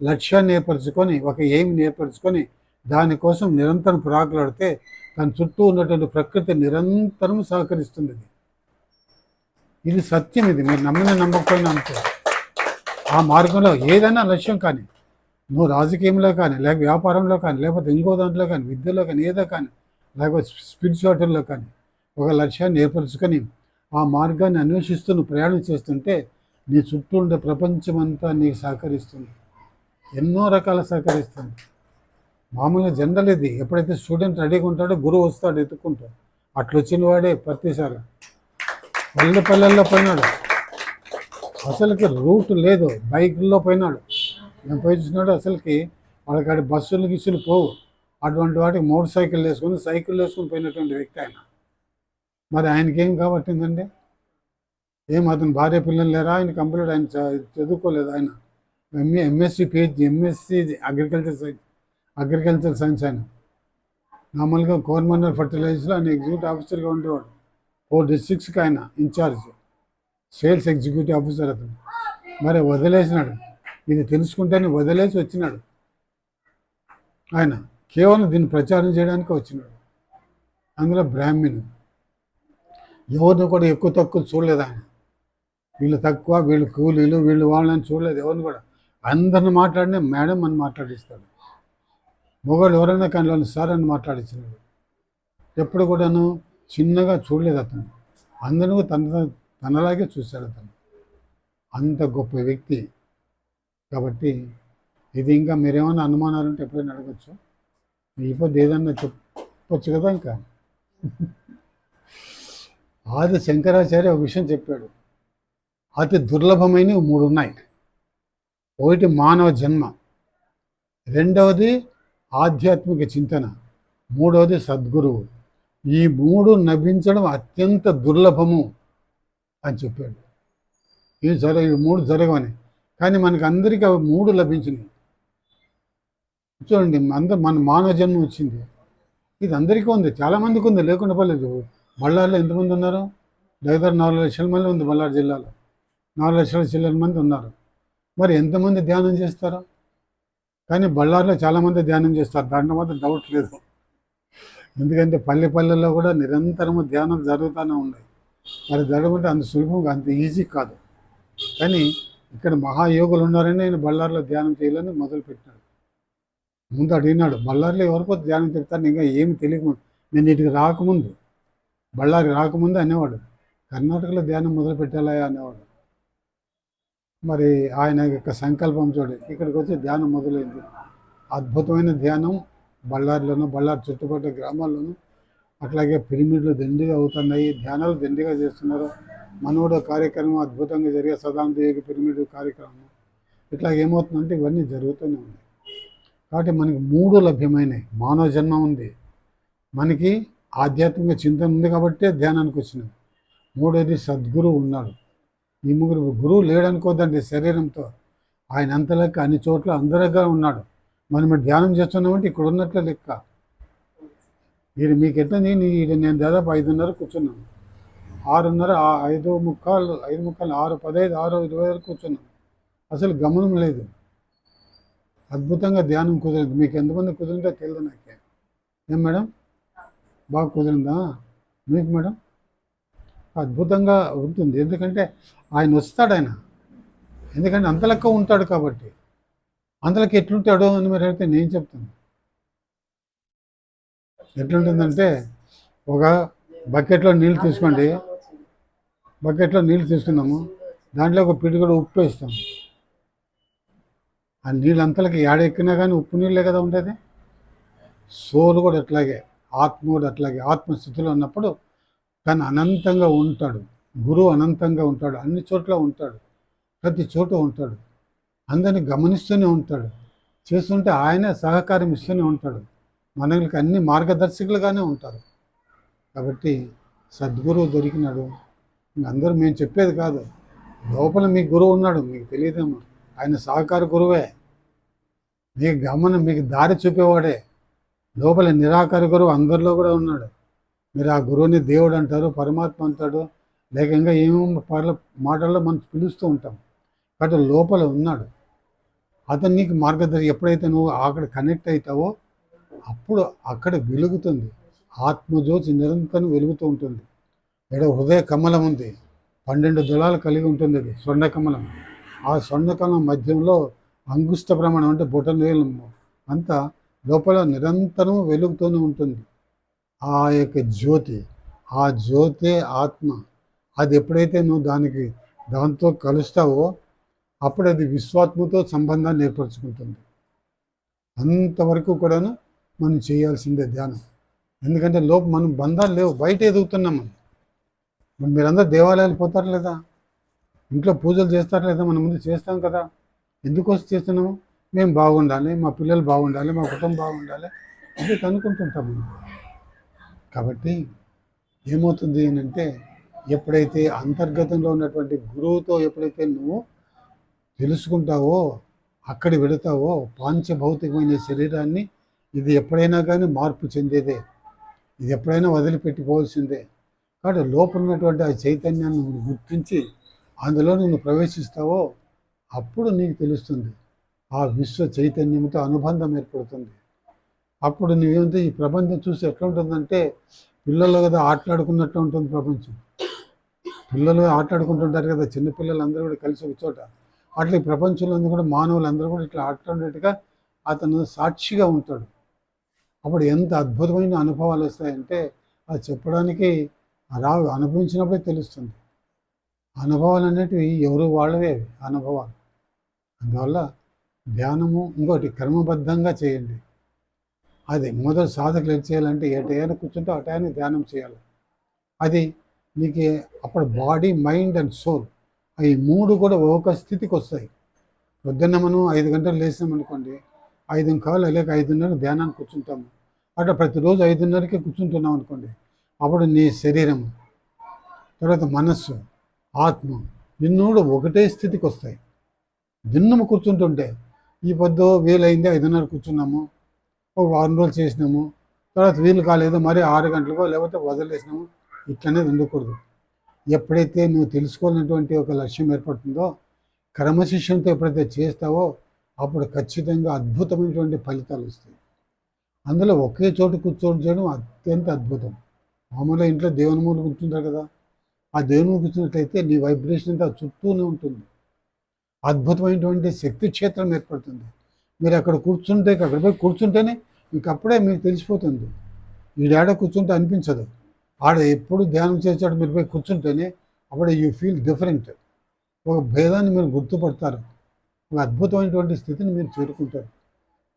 లక్ష్యాన్ని ఏర్పరచుకొని, ఒక ఎయిమ్ని ఏర్పరచుకొని దానికోసం నిరంతరం ప్రాకులాడితే తన చుట్టూ ఉన్నటువంటి ప్రకృతి నిరంతరం సహకరిస్తుంది. ఇది సత్యం. ఇది మీరు నమ్మకపోయినా అంతే. ఆ మార్గంలో ఏదైనా లక్ష్యం కానీ, నువ్వు రాజకీయంలో కానీ, లేక వ్యాపారంలో కానీ, లేకపోతే ఇంకో దాంట్లో కానీ, విద్యలో కానీ, ఏదో కానీ, లేకపోతే స్పిరిచువాలిటీలో కానీ ఒక లక్ష్యాన్ని ఏర్పరచుకొని ఆ మార్గాన్ని అన్వేషిస్తూ నువ్వు ప్రయాణం చేస్తుంటే నీ చుట్టూ ఉండే ప్రపంచమంతా నీకు సహకరిస్తుంది, ఎన్నో రకాల సహకరిస్తుంది. మామూలుగా జనరల్ ఇది, ఎప్పుడైతే స్టూడెంట్ రెడీగా ఉంటాడో గురువు వస్తాడు ఎత్తుక్కుంటాడు. అట్లా వచ్చిన వాడే ప్రతిసారి పల్లెల్లో పోయినాడు, అసలుకి రూట్ లేదు, బైకుల్లో పోయినాడు. మేము పోయి చూసినాడు, అసలుకి వాళ్ళకి గిస్సులు పోవు, అటువంటి వాటికి సైకిల్ వేసుకొని పోయినటువంటి వ్యక్తి ఆయన. మరి ఆయనకేం కాబట్టిందండి? అతను భార్య పిల్లలు లేరా? ఆయన కంప్లీట్, ఆయన చదువుకోలేదు, ఆయన ఎంఎస్సి అగ్రికల్చర్ సైన్స్ ఆయన. మామూలుగా కోరమండల్ ఫర్టిలైజర్స్లో ఆయన ఎగ్జిక్యూటివ్ ఆఫీసర్గా ఉండేవాడు. 4 డిస్ట్రిక్ట్స్కి ఆయన ఇన్ఛార్జ్, సేల్స్ ఎగ్జిక్యూటివ్ ఆఫీసర్ అతను. మరి వదిలేసినాడు, ఇది తెలుసుకుంటేనే వదిలేసి వచ్చినాడు ఆయన. కేవలం దీన్ని ప్రచారం చేయడానికి వచ్చినాడు. అందులో బ్రాహ్మణు ఎవరిని కూడా ఎక్కువ తక్కువ చూడలేదు ఆయన. వీళ్ళు తక్కువ, వీళ్ళు కూలీలు, వీళ్ళు వాళ్ళని చూడలేదు ఎవరిని కూడా. అందరిని మాట్లాడినా మేడం అని మాట్లాడిస్తాడు. మొగోళ్ళు ఎవరైనా కానీ వాళ్ళు సార్ అని మాట్లాడించినాడు. ఎప్పుడు కూడాను చిన్నగా చూడలేదు అతను. అందరూ తనలాగే చూశాడు అతను. అంత గొప్ప వ్యక్తి. కాబట్టి ఇది ఇంకా మీరేమైనా అనుమానాలు ఉంటే ఎప్పుడైనా అడగచ్చు. ఇప్పుడు ఏదన్నా చెప్పచ్చు కదా. ఇంకా ఆది శంకరాచార్య ఒక విషయం చెప్పాడు. అతి దుర్లభమైనవి 3 ఉన్నాయి. ఒకటి మానవ జన్మ, రెండవది ఆధ్యాత్మిక చింతన, మూడవది సద్గురువు. ఈ 3 లభించడం అత్యంత దుర్లభము అని చెప్పాడు. ఇవి 3 జరగవని. కానీ మనకు అందరికీ అవి 3 లభించినాయి. చూడండి, మన మానవ జన్మ వచ్చింది. ఇది అందరికీ ఉంది, చాలామందికి ఉంది, లేకుండా పోలేదు. బళ్ళారిలో ఎంతమంది ఉన్నారు? దగ్గర 4 లక్షల మంది ఉంది. బళ్ళారి జిల్లాలో 4 లక్షల చిల్లర మంది ఉన్నారు. మరి ఎంతమంది ధ్యానం చేస్తారు? కానీ బళ్ళారిలో చాలామంది ధ్యానం చేస్తారు, దాంట్లో మాత్రం డౌట్ లేదు. ఎందుకంటే పల్లెల్లో కూడా నిరంతరము ధ్యానం జరుగుతూనే ఉన్నాయి. మరి జరగకుంటే అంత సులభంగా, అంత ఈజీ కాదు. కానీ ఇక్కడ మహాయోగులు ఉన్నారని నేను బళ్ళారిలో ధ్యానం చేయాలని మొదలుపెట్టినాడు. ముందు అడిగినాడు, బళ్ళారిలో ఎవరికో ధ్యానం చెప్తాను, ఇంకా ఏమి తెలియకముందు, నేను ఇటుకి రాకముందు, బళ్ళారి రాకముందు అనేవాడు, కర్ణాటకలో ధ్యానం మొదలు పెట్టాలా అనేవాడు. మరి ఆయన యొక్క సంకల్పం చూడు, ఇక్కడికి వచ్చి ధ్యానం మొదలైంది. అద్భుతమైన ధ్యానం బళ్ళారిలోనూ, బళ్ళారి చుట్టుపక్కల గ్రామాల్లోనూ. అట్లాగే పిరమిడ్లు దండిగా అవుతున్నాయి, ధ్యానాలు దండిగా చేస్తున్నారు. మనోడ కార్యక్రమం అద్భుతంగా జరిగే సదాంత యోగి పిరమిడ్ కార్యక్రమం. ఇట్లా ఏమవుతుందంటే ఇవన్నీ జరుగుతూనే ఉన్నాయి. కాబట్టి మనకి 3 లభ్యమైనవి. మానవ జన్మ ఉంది, మనకి ఆధ్యాత్మిక చింతన ఉంది కాబట్టి ధ్యానానికి వచ్చినాం. మూడోది సద్గురువు ఉన్నాడు. ఈ 3 గురువు లేడనుకోద్దండి శరీరంతో. ఆయన అంతలెక్క అన్ని చోట్ల అందరిగా ఉన్నాడు. మనం ధ్యానం చేస్తున్నామంటే ఇక్కడ ఉన్నట్లే లెక్క. ఇది మీకు ఎట్లా, నేను దాదాపు 5:30 కూర్చున్నాను, 6:30, 5:45, 6:15, 6:20 వరకు కూర్చున్నాను. అసలు గమనం లేదు. అద్భుతంగా ధ్యానం కుదిరింది. మీకు ఎంతమంది కుదిరిందో తెలియదు నాకే. ఏం మేడం, బాగా కుదిరిందా మీకు మేడం? అద్భుతంగా ఉంటుంది. ఎందుకంటే ఆయన వస్తాడు. ఎందుకంటే అంతలెక్క ఉంటాడు కాబట్టి. అంతలకి ఎట్లుంటాడో అని మీరు అడిగితే నేను చెప్తాను. ఎట్లుంటుందంటే, ఒక బకెట్లో నీళ్ళు తీసుకోండి, బకెట్లో నీళ్ళు తీసుకున్నాము, దాంట్లో ఒక పిడిగుడు ఉప్పు వేస్తాము. ఆ నీళ్ళు అంతలకి ఏడెక్కినా కానీ ఉప్పు నీళ్ళే కదా ఉండేది. సోలు కూడా అట్లాగే, ఆత్మ కూడా అట్లాగే. ఆత్మస్థితిలో ఉన్నప్పుడు తను అనంతంగా ఉంటాడు. గురువు అనంతంగా ఉంటాడు, అన్ని చోట్ల ఉంటాడు, ప్రతి చోట ఉంటాడు, అందరిని గమనిస్తూనే ఉంటాడు, చేస్తుంటే ఆయనే సహకారం ఇస్తూనే ఉంటాడు. మనకి అన్ని మార్గదర్శకులుగానే ఉంటారు. కాబట్టి సద్గురువు దొరికినాడు. అందరూ మేము చెప్పేది కాదు, లోపల మీ గురువు ఉన్నాడు, మీకు తెలియదేమో. ఆయన సహకార గురువే, మీకు దారి చూపేవాడే. లోపల నిరాకార గురువు అందరిలో కూడా ఉన్నాడు. మీరు ఆ గురువుని దేవుడు అంటారు, పరమాత్మ అంటాడు, లేక ఇంకా ఏమేమో మాటల్లో మనం పిలుస్తూ ఉంటాం. కాబట్టి లోపల ఉన్నాడు అతను. నీకు మార్గదర్శి. ఎప్పుడైతే నువ్వు అక్కడ కనెక్ట్ అవుతావో అప్పుడు అక్కడ వెలుగుతుంది. ఆత్మజ్యోతి నిరంతరం వెలుగుతూ ఉంటుంది. ఇక్కడ హృదయ కమలం ఉంది, 12 దళాలు కలిగి ఉంటుంది. అది స్వర్ణ కమలం. ఆ స్వర్ణ కమలం మధ్యంలో అంగుష్ట ప్రమాణం అంటే బొటన వేలు అంతా లోపల నిరంతరం వెలుగుతూనే ఉంటుంది. ఆ యొక్క జ్యోతి, ఆ జ్యోతే ఆత్మ. అది ఎప్పుడైతే నువ్వు దాంతో కలుస్తావో అప్పుడు అది విశ్వాత్మతో సంబంధాన్ని ఏర్పరచుకుంటుంది. అంతవరకు కూడాను మనం చేయాల్సిందే ధ్యానం. ఎందుకంటే మనం బంధాలు లేవు, బయట ఎదుగుతున్నాం మనం. మీరందరూ దేవాలయాలు పోతారు లేదా, ఇంట్లో పూజలు చేస్తారు లేదా, మనం ముందు చేస్తాం కదా. ఎందుకోసం చేస్తున్నాము? మేము బాగుండాలి, మా పిల్లలు బాగుండాలి, మా కుటుంబం బాగుండాలి అది అనుకుంటుంటాం మనం. కాబట్టి ఏమవుతుంది అంటే, ఎప్పుడైతే అంతర్గతంలో ఉన్నటువంటి గురువుతో ఎప్పుడైతే నువ్వు తెలుసుకుంటావో అక్కడి వెళతావో పాంచభౌతికమైన శరీరాన్ని ఇది ఎప్పుడైనా కానీ మార్పు చెందేదే, ఇది ఎప్పుడైనా వదిలిపెట్టిపోవాల్సిందే. కాబట్టి లోపల ఉన్నటువంటి ఆ చైతన్యాన్ని నువ్వు గుర్తించి అందులో నువ్వు ప్రవేశిస్తావో అప్పుడు నీకు తెలుస్తుంది, ఆ విశ్వ చైతన్యంతో అనుబంధం ఏర్పడుతుంది. అప్పుడు నువ్వేంటే ఈ ప్రపంచం చూసి ఎట్లా ఉంటుందంటే పిల్లలు కదా ఆటలాడుకున్నట్లు ఉంటుంది ప్రపంచం. పిల్లలు ఆటలాడుకుంటుంటారు కదా, చిన్నపిల్లలందరూ కూడా కలిసి ఒక చోట. అట్లా ఈ ప్రపంచంలో కూడా మానవులందరూ కూడా ఇట్లా ఆటలాడినట్టుగా అతను సాక్షిగా ఉంటాడు. అప్పుడు ఎంత అద్భుతమైన అనుభవాలు వస్తాయంటే అది చెప్పడానికి రావు, అనుభవించినప్పుడే తెలుస్తుంది. అనుభవాలు అనేటివి ఎవరు వాళ్ళవే అవి అనుభవాలు. అందువల్ల ధ్యానము ఇంకోటి క్రమబద్ధంగా చేయండి. అది మొదటి సాధకులు ఏం చేయాలంటే ఎటైనా కూర్చుంటే అటైనా ధ్యానం చేయాలి. అది నీకు అప్పుడు బాడీ, మైండ్ అండ్ సోల్ అవి మూడు కూడా ఒక స్థితికి వస్తాయి. పొద్దున్న మనం 5 గంటలు లేసాం అనుకోండి, 5 కావాలి లేక 5:30 ధ్యానానికి కూర్చుంటాము. అట్లా ప్రతిరోజు 5:30కే కూర్చుంటున్నాం అనుకోండి, అప్పుడు నీ శరీరం, తర్వాత మనస్సు, ఆత్మ నిన్నూడు ఒకటే స్థితికి వస్తాయి. దిన్నము కూర్చుంటుంటే ఈ పొద్దు వీలైంది 5:30 కూర్చున్నాము, ఒక 6 రోజులు చేసినాము, తర్వాత వీలు కాలేదు మరి 6 గంటలకో లేకపోతే వదిలేసినాము, ఇట్లనేది ఉండకూడదు. ఎప్పుడైతే నువ్వు తెలుసుకోవాలనేటువంటి ఒక లక్ష్యం ఏర్పడుతుందో, క్రమశిక్షణతో ఎప్పుడైతే చేస్తావో అప్పుడు ఖచ్చితంగా అద్భుతమైనటువంటి ఫలితాలు వస్తాయి. అందులో ఒకే చోటు కూర్చోని చేయడం అత్యంత అద్భుతం. మామూలుగా ఇంట్లో దేవుని మూలు కూర్చుంటారు కదా, ఆ దేవుని మూలు కూర్చున్నట్లయితే నీ వైబ్రేషన్ అంతా చుట్టూనే ఉంటుంది. అద్భుతమైనటువంటి శక్తి క్షేత్రం ఏర్పడుతుంది. మీరు అక్కడ కూర్చుంటే, అక్కడ పోయి కూర్చుంటేనే మీకు అప్పుడే మీకు తెలిసిపోతుంది. ఈడాడ కూర్చుంటే అనిపించదు, ఆడ ఎప్పుడు ధ్యానం చేసాడు మీరు పోయి కూర్చుంటేనే అప్పుడు యూ ఫీల్ డిఫరెంట్. ఒక భేదాన్ని మీరు గుర్తుపడతారు, ఒక అద్భుతమైనటువంటి స్థితిని మీరు చేరుకుంటారు.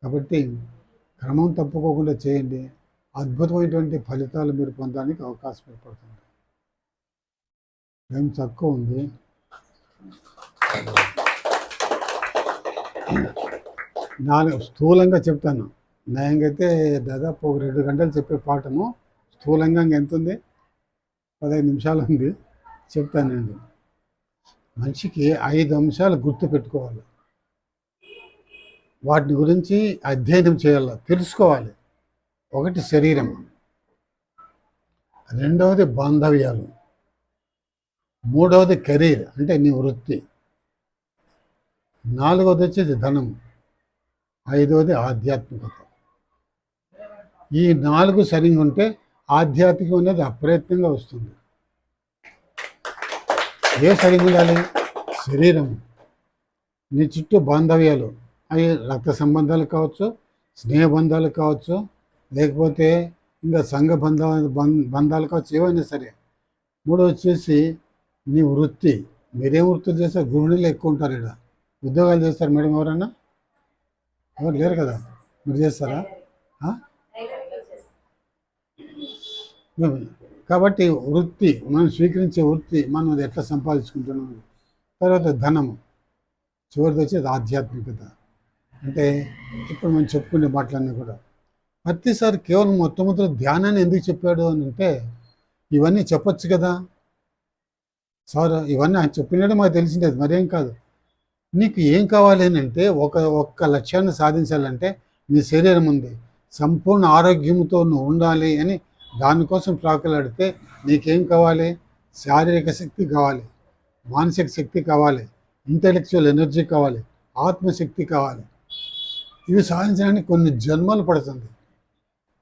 కాబట్టి క్రమం తప్పుకోకుండా చేయండి, అద్భుతమైనటువంటి ఫలితాలు మీరు పొందడానికి అవకాశం ఏర్పడుతుంది. టైం తక్కువ ఉంది. స్థూలంగా చెప్తాను, న్యాయంగా అయితే దాదాపు ఒక 2 గంటలు చెప్పే పాఠము స్థూలంగా ఎంత ఉంది, 15 నిమిషాలు ఉంది, చెప్తాను నేను. మనిషికి 5 అంశాలు గుర్తు పెట్టుకోవాలి, వాటిని గురించి అధ్యయనం చేయాలి, తెలుసుకోవాలి. ఒకటి శరీరం, రెండవది బాంధవ్యాలు, మూడవది కెరీర్ అంటే నీ వృత్తి, నాలుగవది వచ్చేసి ధనం, ఐదవది ఆధ్యాత్మికత. ఈ 4 సరిగా ఉంటే ఆధ్యాత్మికం అనేది అప్రయత్నంగా వస్తుంది. ఏ సరిగా ఉండాలి? శరీరం, నీ చుట్టూ బాంధవ్యాలు, అవి రక్త సంబంధాలు కావచ్చు, స్నేహ బంధాలు కావచ్చు, లేకపోతే ఇంకా సంఘ బంధాలు కావచ్చు, ఏవైనా సరే. మూడో వచ్చేసి నీ వృత్తి, మీరేం వృత్తులు చేస్తారు? గృహిణులు ఎక్కువ ఉంటారు ఇక్కడ, ఉద్యోగాలు చేస్తారు మేడం, ఎవరన్నా? ఎవరు లేరు కదా, మీరు చేస్తారా? కాబట్టి వృత్తి, మనం స్వీకరించే వృత్తి మనం అది ఎట్లా సంపాదించుకుంటున్నాం. తర్వాత ధనము, చివరిది వచ్చేది ఆధ్యాత్మికత. అంటే ఇప్పుడు మనం చెప్పుకునే మాటలన్నీ కూడా ప్రతిసారి కేవలం మొట్టమొదటి ధ్యానాన్ని ఎందుకు చెప్పాడు అని అంటే, ఇవన్నీ చెప్పొచ్చు కదా సార్, ఇవన్నీ ఆయన చెప్పినట్టు మాకు తెలిసిండేది, మరేం కాదు. నీకు ఏం కావాలి అని అంటే, ఒక్క లక్ష్యాన్ని సాధించాలంటే నీ శరీరం ఉంది, సంపూర్ణ ఆరోగ్యంతో నువ్వు ఉండాలి అని దానికోసం ప్రాకులాడితే నీకేం కావాలి? శారీరక శక్తి కావాలి, మానసిక శక్తి కావాలి, ఇంటెలెక్చువల్ ఎనర్జీ కావాలి, ఆత్మశక్తి కావాలి. ఇవి సాధించడానికి కొన్ని జన్మలు పడుతుంది,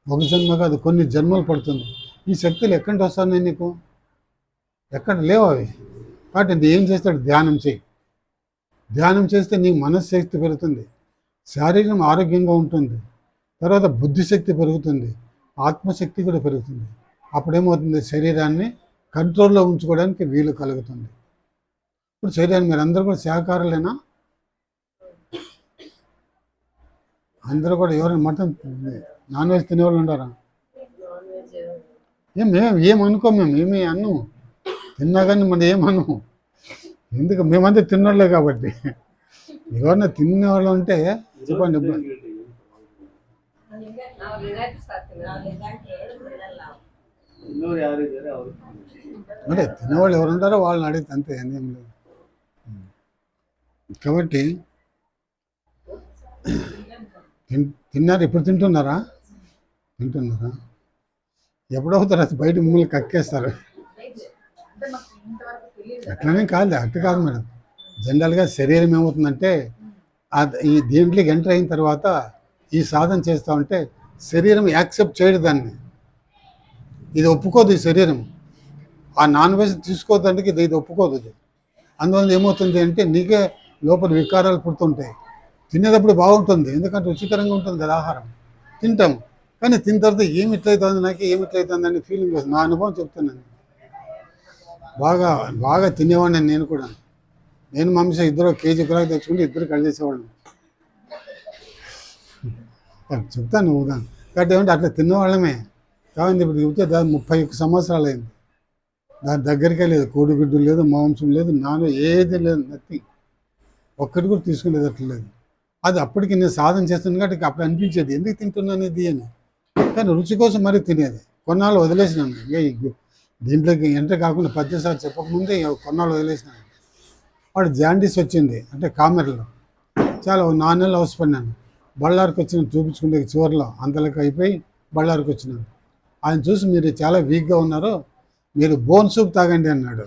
ఒక జన్మ కాదు, కొన్ని జన్మలు పడుతుంది. ఈ శక్తులు ఎక్కడి వస్తాయి నీకు? ఎక్కడ లేవు అవి. కాబట్టి ఏం చేస్తాడు? ధ్యానం చేయి. ధ్యానం చేస్తే నీ మనశ్శక్తి పెరుగుతుంది, శారీరం ఆరోగ్యంగా ఉంటుంది, తర్వాత బుద్ధిశక్తి పెరుగుతుంది, ఆత్మశక్తి కూడా పెరుగుతుంది. అప్పుడేమవుతుంది? శరీరాన్ని కంట్రోల్లో ఉంచుకోవడానికి వీలు కలుగుతుంది. ఇప్పుడు శరీరాన్ని మీరు అందరూ కూడా శాకాహారులేనా? అందరూ కూడా ఎవరైనా మటన్ నాన్ వెజ్ తినేవాళ్ళు ఉన్నారా? ఏమనుకో, మేము ఏమీ అన్ను, తిన్నా కానీ మనం ఏమను, ఎందుకు మేమంతా తిన్నోళ్ళే కాబట్టి. ఎవరన్నా తినేవాళ్ళు ఉంటే చెప్పండి. అంటే తినేవాళ్ళు ఎవరు ఉంటారో వాళ్ళని అడిగితే అంతే, ఏం లేదు. కాబట్టి తిన్నారు, ఇప్పుడు తింటున్నారా? తింటున్నారా? ఎప్పుడవుతారు అది బయట మిమ్మల్ని కక్కేస్తారు. అట్లనే కాదు, అట్టు కాదు మేడం. జనరల్గా శరీరం ఏమవుతుందంటే ఈ దీంట్లోకి ఎంటర్ అయిన తర్వాత ఈ సాధన చేస్తూ ఉంటే శరీరం యాక్సెప్ట్ చేయడు దాన్ని, ఇది ఒప్పుకోదు ఈ శరీరం. ఆ నాన్ వెజ్ తీసుకోవద్దంటే ఇది ఒప్పుకోదు ఇది. అందువల్ల ఏమవుతుంది అంటే నీకే లోపల వికారాలు పుడుతుంటాయి. తినేటప్పుడు బాగుంటుంది, ఎందుకంటే రుచికరంగా ఉంటుంది కదా ఆహారం, తింటాం. కానీ తిన్న తర్వాత ఏమి ఇట్లయితుంది, నాకు ఏమి ఇట్లయితుంది అని ఫీలింగ్ వస్తుంది. నా అనుభవం చెప్తున్నాను. బాగా బాగా తినేవాడిని నేను కూడా. నేను మాంసం ఇద్దరు కేజీ కూడా తెచ్చుకుంటే ఇద్దరు కలిసేసేవాళ్ళం. చెప్తాను ఉదాహరణ కాబట్టి ఏమంటే అట్లా తిన్నవాళ్ళమే. కాబట్టి ఇప్పుడు చెప్తే దాని 31 సంవత్సరాలు అయింది. దాని దగ్గరికే లేదు, కోడిగుడ్డు లేదు, మాంసం లేదు, ఏది లేదు, నథింగ్. ఒక్కటి కూడా తీసుకునేది అట్లా లేదు. అది అప్పటికి నేను సాధన చేస్తున్నాను కాబట్టి అప్పుడు అనిపించేది ఎందుకు తింటున్నాను ఇది అని. కానీ రుచి కోసం మరీ తినేది. కొన్నాళ్ళు వదిలేసినాను. దీంట్లోకి ఎంటర్ కాకుండా పద్యసారి చెప్పకముందే కొన్నాళ్ళు వదిలేసినాను. వాడు జాండీస్ వచ్చింది, అంటే కామెరలో చాలా 4 నెలలు అవసరపడినాను. బళ్ళారికి వచ్చిన చూపించుకుంటే చివరిలో అంతలోకి అయిపోయి బళ్ళారికి వచ్చినాను. ఆయన చూసి మీరు చాలా వీక్గా ఉన్నారు, మీరు బోన్ సూప్ తాగండి అన్నాడు.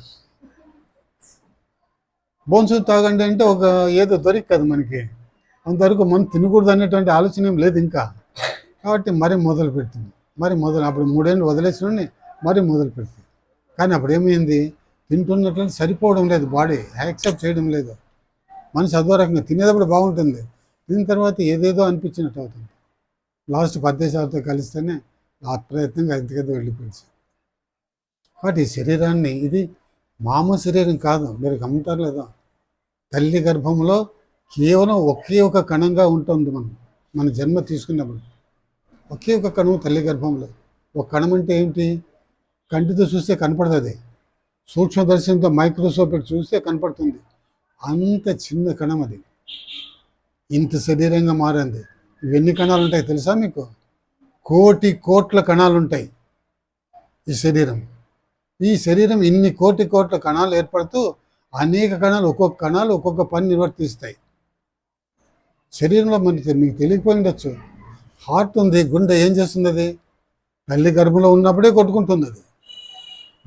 బోన్ సూప్ తాగండి అంటే ఒక ఏదో దొరికదు మనకి, అంతవరకు మనం తినకూడదు అనేటువంటి ఆలోచన ఏం లేదు ఇంకా. కాబట్టి మరీ మొదలు పెట్టింది. అప్పుడు 3 ఏళ్ళు వదిలేసిన మరీ మొదలు పెట్టింది. కానీ అప్పుడు ఏమైంది, తింటున్నట్లు సరిపోవడం లేదు, బాడీ యాక్సెప్ట్ చేయడం లేదు. మనిషి అదో రకంగా తినేటప్పుడు బాగుంటుంది, తిన్న తర్వాత ఏదేదో అనిపించినట్టు అవుతుంది. లాస్ట్ 10 సార్లతో కలిస్తేనే ఆ ప్రయత్నంగా ఎంతకైతే వెళ్ళిపోయింది. కాబట్టి ఈ శరీరాన్ని, ఇది మామూలు శరీరం కాదు, మీరు గమనించారు లేదా? తల్లి గర్భంలో కేవలం ఒకే ఒక కణంగా ఉంటుంది. మన జన్మ తీసుకున్నప్పుడు ఒకే ఒక కణం తల్లి గర్భంలో. ఒక కణం అంటే ఏంటి? కంటితో చూస్తే కనపడదు, అది సూక్ష్మదర్శనంతో మైక్రోస్కోప్ పెట్టి చూస్తే కనపడుతుంది. అంత చిన్న కణం అది, ఇంత శరీరంగా మారింది. ఇవన్నీ కణాలు ఉంటాయి తెలుసా మీకు? కోట్ల కణాలు ఉంటాయి ఈ శరీరం. ఇన్ని కోట్ల కణాలు ఏర్పడుతూ అనేక కణాలు, ఒక్కొక్క పని నిర్వర్తిస్తాయి శరీరంలో. మీకు తెలియకపోయి ఉండొచ్చు, హార్ట్ ఉంది, గుండె ఏం చేస్తుంది? అది తల్లి గర్భంలో ఉన్నప్పుడే కొట్టుకుంటుంది, అది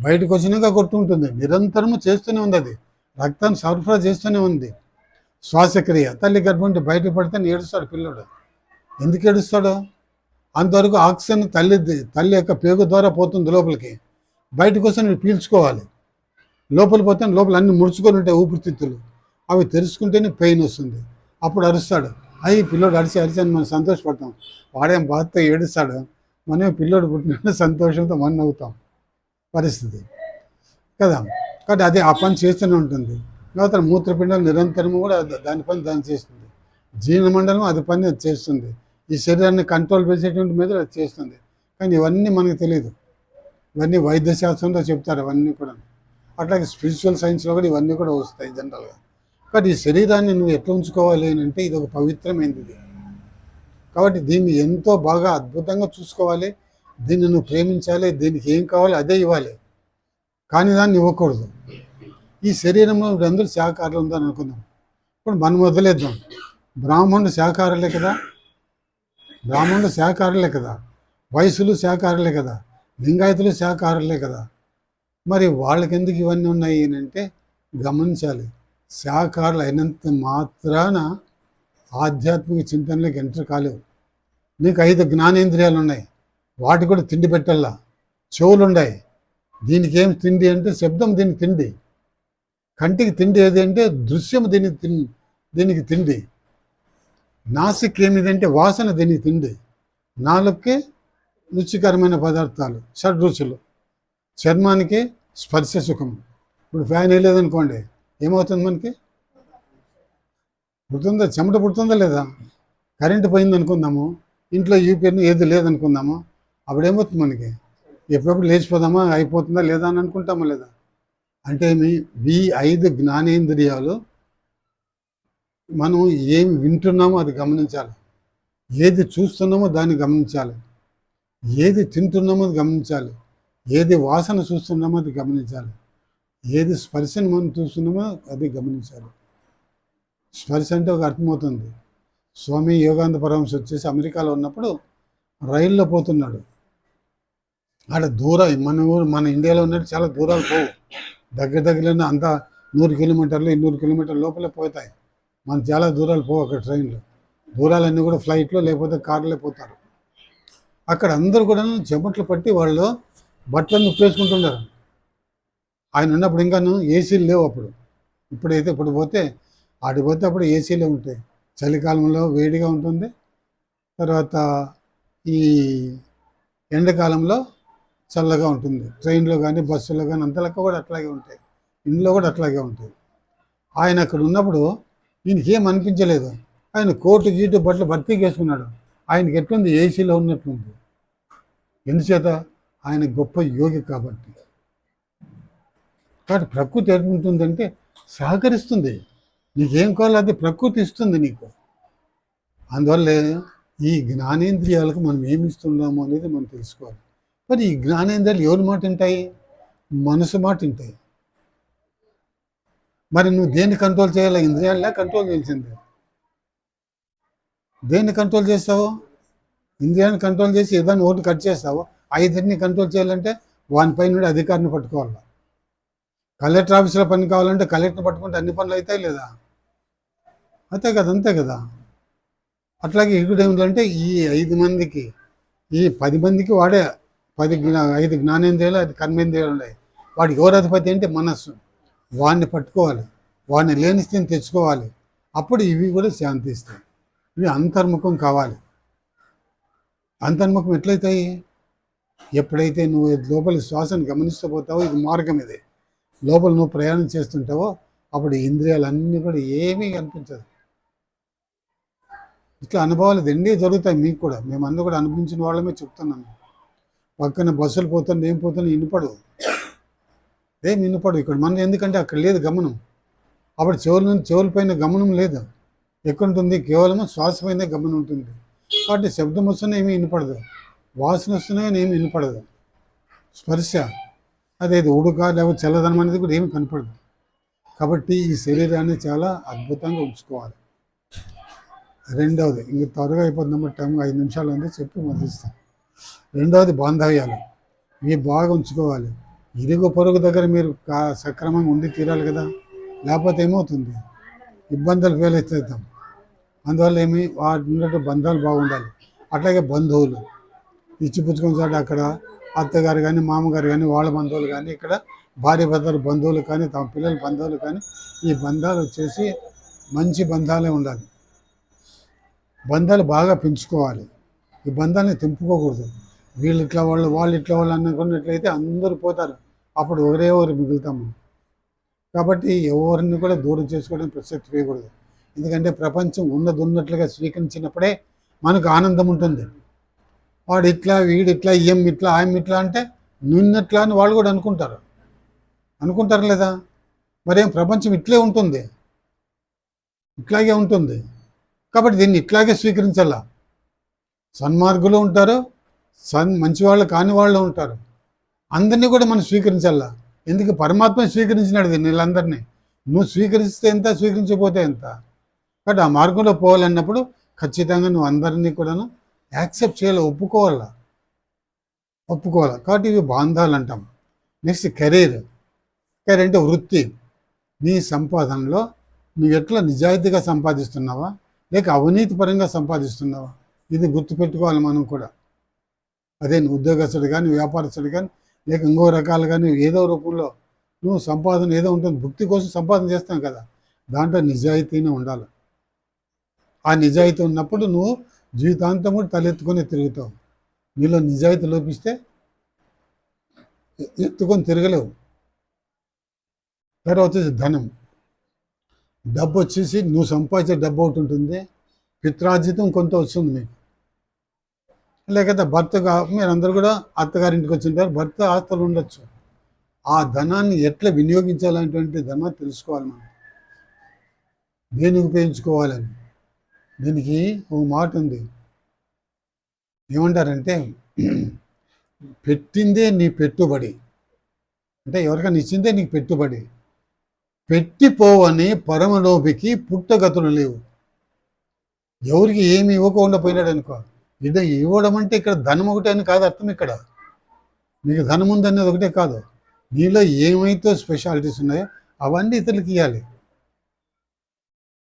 బయటకు వచ్చినాక కొట్టుకుంటుంది, నిరంతరము చేస్తూనే ఉంది. అది రక్తాన్ని సరఫరా చేస్తూనే ఉంది. శ్వాసక్రియ, తల్లి గర్భం నుండి బయట పడితే ఏడుస్తాడు పిల్లడు. ఎందుకు ఏడుస్తాడు? అంతవరకు ఆక్సిజన్ తల్లి యొక్క పేగు ద్వారా పోతుంది లోపలికి, బయటకు వస్తే నువ్వు పీల్చుకోవాలి. లోపల పోతే లోపల అన్ని ముడుచుకొని ఉంటాయి ఊపిరితిత్తులు, అవి తెరుచుకుంటేనే పెయిన్ వస్తుంది. అప్పుడు అరుస్తాడు. పిల్లోడు అరిచి అని మనం సంతోషపడతాం. వాడేం బాధతో ఏడుస్తాడు, మనం పిల్లోడు పుట్టిన సంతోషంతో మనం నవ్వుతాం పరిస్థితి కదా. కాబట్టి అదే ఆ పని చేస్తూనే ఉంటుంది. తర్వాత మూత్రపిండాలు నిరంతరము కూడా దాని పని దాన్ని చేస్తుంది. జీర్ణమండలం అది పని అది చేస్తుంది. ఈ శరీరాన్ని కంట్రోల్ చేసేటువంటి మీద అది చేస్తుంది. కానీ ఇవన్నీ మనకు తెలియదు, ఇవన్నీ వైద్యశాస్త్రంలో చెప్తారు అవన్నీ కూడా. అట్లాగే స్పిరిచువల్ సైన్స్లో కూడా ఇవన్నీ కూడా వస్తాయి జనరల్గా. కాబట్టి ఈ శరీరాన్ని నువ్వు ఎట్లా ఉంచుకోవాలి అని అంటే ఇది ఒక పవిత్రమైనది ఇది. కాబట్టి దీన్ని ఎంతో బాగా అద్భుతంగా చూసుకోవాలి, దీన్ని నువ్వు ప్రేమించాలి, దీనికి ఏం కావాలి అదే ఇవ్వాలి, కానీ దాన్ని ఇవ్వకూడదు. ఈ శరీరంలో అందరూ శాకాహారులు ఉందని అనుకుందాం. ఇప్పుడు మనం వదిలేద్దాం. బ్రాహ్మణుడు శాకాహారులే కదా, వయసులు శాకాహారులే కదా, లింగాయతులు శాకాహారులే కదా. మరి వాళ్ళకి ఎందుకు ఇవన్నీ ఉన్నాయి అని అంటే గమనించాలి. శాకాహారులు అయినంత మాత్రాన ఆధ్యాత్మిక చింతనలోకి ఎంటర్ కాలేవు. నీకు 5 జ్ఞానేంద్రియాలు ఉన్నాయి, వాటి కూడా తిండి పెట్టల్లా. చెవులు ఉన్నాయి, దీనికి ఏం తిండి అంటే శబ్దం దీనికి తిండి. కంటికి తిండి ఏది అంటే దృశ్యం దీనికి తిండి. నాసిక్ ఏమిదంటే వాసన దీనికి తిండి. నాలుగుకి రుచికరమైన పదార్థాలు, షడ్రుచులు. చర్మానికి స్పర్శ సుఖం. ఇప్పుడు ఫ్యాన్ వేయలేదనుకోండి ఏమవుతుంది? మనకి పుడుతుందా, చెమట పుడుతుందా లేదా? కరెంటు పోయింది అనుకుందాము, ఇంట్లో యూపీఎన్ ఏది లేదనుకుందాము, అప్పుడు ఏమవుతుంది? మనకి ఎప్పుడప్పుడు లేచిపోదామా, అయిపోతుందా లేదా అని అనుకుంటామా లేదా? అంటే ఈ 5 జ్ఞానేంద్రియాలు మనం ఏమి వింటున్నామో అది గమనించాలి, ఏది చూస్తున్నామో దాన్ని గమనించాలి, ఏది తింటున్నామో అది గమనించాలి, ఏది వాసన చూస్తున్నామో అది గమనించాలి, ఏది స్పర్శను మనం చూస్తున్నామో అది గమనించాలి. స్పర్శ అంటే ఒక అర్థమవుతుంది, స్వామి యోగానంద పరమహంస వచ్చేసి అమెరికాలో ఉన్నప్పుడు రైల్లో పోతున్నాడు. ఆడ దూరం మన ఇండియాలో ఉన్నట్టు చాలా దూరాలు పోవు, దగ్గరలోనే అంతా 100 కిలోమీటర్లు 200 కిలోమీటర్ల లోపలే పోతాయి. మన చాలా దూరాలు పోవు అక్కడ ట్రైన్లో. దూరాలన్నీ కూడా ఫ్లైట్లో లేకపోతే కార్లో పోతారు. అక్కడ అందరూ కూడా చెమట్లు పట్టి వాళ్ళు బట్టలను ఉప్పేసుకుంటున్నారు. ఆయన ఉన్నప్పుడు ఇంకాను ఏసీలు లేవు అప్పుడు. ఇప్పుడు పోతే ఆడిపోతే అప్పుడు ఏసీలే ఉంటాయి. చలికాలంలో వేడిగా ఉంటుంది, తర్వాత ఈ ఎండాకాలంలో చల్లగా ఉంటుంది. ట్రైన్లో కానీ బస్సులో కానీ అంతలక్క కూడా అట్లాగే ఉంటాయి, ఇంట్లో కూడా అట్లాగే ఉంటాయి. ఆయన అక్కడ ఉన్నప్పుడు ఈయనకేం అనిపించలేదు. ఆయన కోటు గీటు బట్టలు భర్తీకి వేసుకున్నాడు. ఆయనకి ఎట్లుంది, ఏసీలో ఉన్నట్లుంది. ఎందుచేత ఆయన గొప్ప యోగి కాబట్టి. ప్రకృతి ఎట్లుంటుందంటే సహకరిస్తుంది. నీకేం కావాలో అది ప్రకృతి ఇస్తుంది నీకు. అందువల్ల ఈ జ్ఞానేంద్రియాలకు మనం ఏమి ఇస్తున్నాము అనేది మనం తెలుసుకోవాలి. మరి ఈ జ్ఞానేంద్రియాలు ఎవరి మాట వింటాయి? మనసు మాట వింటాయి. మరి నువ్వు దేన్ని కంట్రోల్ చేయాలి? ఇంద్రియాలనే కంట్రోల్ చేయాల్సిందే. దేన్ని కంట్రోల్ చేస్తావు? ఇంద్రియాన్ని కంట్రోల్ చేసి ఏదైనా ఓటు కట్ చేస్తావు. 5 కంట్రోల్ చేయాలంటే వానిపై నుండి అధికారిని పట్టుకోవాలి. కలెక్టర్ ఆఫీసులో పని కావాలంటే కలెక్టర్ పట్టుకుంటే అన్ని పనులు అవుతాయి లేదా? అంతే కదా. అట్లాగే ఇక్కడ ఏమిటంటే ఈ 5 మందికి, ఈ 10 మందికి వాడే 5 జ్ఞానేంద్రియాలు, 5 కర్మేంద్రియాలు ఉన్నాయి. వాడికి ఎవరు అధిపతి అంటే మనస్సు. వాడిని పట్టుకోవాలి, వాడిని లేని స్థితిని తెచ్చుకోవాలి. అప్పుడు ఇవి కూడా శాంతిస్తాయి. ఇవి అంతర్ముఖం కావాలి. అంతర్ముఖం ఎట్లయితాయి? ఎప్పుడైతే నువ్వు లోపలి శ్వాసను గమనిస్తూ పోతావో, ఇది మార్గం, ఇది లోపల నువ్వు ప్రయాణం చేస్తుంటావో అప్పుడు ఇంద్రియాలన్నీ కూడా ఏమీ కనిపించదు. ఇట్లా అనుభవాలు ఎన్ని జరుగుతాయి మీకు కూడా. మేమందరూ కూడా అనుభవించిన వాళ్ళమే చెప్తున్నాను. పక్కన బస్సులు పోతాను, ఏం పోతాను వినపడవు, ఏం వినపడవు ఇక్కడ మనం. ఎందుకంటే అక్కడ లేదు గమనం. అప్పుడు చెవుల పైన గమనం లేదు. ఎక్కడుంటుంది? కేవలం శ్వాస పైన గమనం ఉంటుంది. కాబట్టి శబ్దం వస్తున్నా ఏమీ వినపడదు, వాసన వస్తున్నా ఏమి వినపడదు, స్పర్శ అదేది ఉడుక లేకపోతే చల్లదనం అనేది కూడా ఏమి కనపడదు. కాబట్టి ఈ శరీరాన్ని చాలా అద్భుతంగా ఉంచుకోవాలి. రెండవది, ఇంక త్వరగా అయిపోతుందమ్మా, టైం 5 నిమిషాలు ఉంది, చెప్పి మొదలుస్తాను. రెండవది బాంధవ్యాలు. ఇవి బాగా ఉంచుకోవాలి. ఇరుగు పొరుగు దగ్గర మీరు సక్రమంగా ఉండి తీరాలి కదా, లేకపోతే ఏమవుతుంది? ఇబ్బందులు ఫేలెత్తాం. అందువల్ల వాటి ఉన్నట్టు బంధాలు బాగుండాలి. అట్లాగే బంధువులు ఇచ్చిపుచ్చుకొని చోట అక్కడ అత్తగారు కానీ మామగారు కానీ వాళ్ళ బంధువులు కానీ, ఇక్కడ భార్య భర్తల బంధువులు కానీ తమ పిల్లల బంధువులు కానీ, ఈ బంధాలు వచ్చేసి మంచి బంధాలే ఉండాలి. బంధాలు బాగా పెంచుకోవాలి. ఈ బంధాన్ని తెంపుకోకూడదు. వీళ్ళు ఇట్లా వాళ్ళు ఇట్లా వాళ్ళు అనుకున్నట్లయితే అందరూ పోతారు. అప్పుడు ఒకరు మిగులుతాము. కాబట్టి ఎవరిని కూడా దూరం చేసుకోవడం ప్రసక్తి వేయకూడదు. ఎందుకంటే ప్రపంచం ఉన్నట్లుగా స్వీకరించినప్పుడే మనకు ఆనందం ఉంటుంది. వాడు ఇట్లా, వీడు ఇట్లా, ఏం ఇట్లా, ఆయన ఇట్లా అంటే నున్నట్లా అని వాళ్ళు కూడా అనుకుంటారు లేదా? మరేం ప్రపంచం ఇట్లే ఉంటుంది, ఇట్లాగే ఉంటుంది. కాబట్టి దీన్ని ఇట్లాగే స్వీకరించాలా. సన్మార్గులు ఉంటారు, మంచివాళ్ళు కాని వాళ్ళు ఉంటారు. అందరినీ కూడా మనం స్వీకరించాలా. ఎందుకు? పరమాత్మ స్వీకరించినాడు వీళ్ళందరినీ. నువ్వు స్వీకరిస్తే ఎంత, స్వీకరించకపోతే ఎంత. కాబట్టి ఆ మార్గంలో పోవాలన్నప్పుడు ఖచ్చితంగా నువ్వు అందరినీ కూడాను యాక్సెప్ట్ చేయాలి, ఒప్పుకోవాలి. కాబట్టి ఇవి బాంధాలు అంటాం. నెక్స్ట్ కెరీర్ అంటే వృత్తి. నీ సంపాదనలో నువ్వు ఎట్లా నిజాయితీగా సంపాదిస్తున్నావా, లేక అవినీతి పరంగా సంపాదిస్తున్నావా, ఇది గుర్తుపెట్టుకోవాలి మనం కూడా. అదే ఉద్యోగస్తుడు కానీ, వ్యాపారస్తుడు కానీ, లేక ఇంకో రకాలు కానీ, ఏదో రూపంలో నువ్వు సంపాదన ఏదో ఉంటుంది, భుక్తి కోసం సంపాదన చేస్తాం కదా, దాంట్లో నిజాయితీనే ఉండాలి. ఆ నిజాయితీ ఉన్నప్పుడు నువ్వు జీవితాంతం కూడా తలెత్తుకొని తిరుగుతావు. నీలో నిజాయితీ లోపిస్తే ఎత్తుకొని తిరగలేవు. తర్వాత వచ్చేసి ధనం. డబ్బు వచ్చేసి నువ్వు సంపాదించే డబ్బు ఒకటి ఉంటుంది, పిత్రార్జితం కొంత వస్తుంది మీకు. లేకపోతే భర్తగా మీరందరూ కూడా అత్తగారింటికి వచ్చింటారు, భర్త ఆస్తులు ఉండొచ్చు. ఆ ధనాన్ని ఎట్లా వినియోగించాలనేటువంటి ధనాన్ని తెలుసుకోవాలి మనం, దేనికి ఉపయోగించుకోవాలని. దీనికి ఒక మాట ఉంది, ఏమంటారంటే పెట్టిందే నీ పెట్టుబడి. అంటే ఎవరికైనా ఇచ్చిందే నీకు పెట్టుబడి. పెట్టిపోవని పరమలోభికి పుట్టగతులు లేవు. ఎవరికి ఏమి ఇవ్వకుండా పోయినాడు అనుకో, ఇది ఇవ్వడం అంటే ఇక్కడ ధనం ఒకటే అని కాదు అర్థం. ఇక్కడ నీకు ధనం ఉందనేది ఒకటే కాదు, నీలో ఏమైతే స్పెషాలిటీస్ ఉన్నాయో అవన్నీ ఇతరులకి ఇవ్వాలి.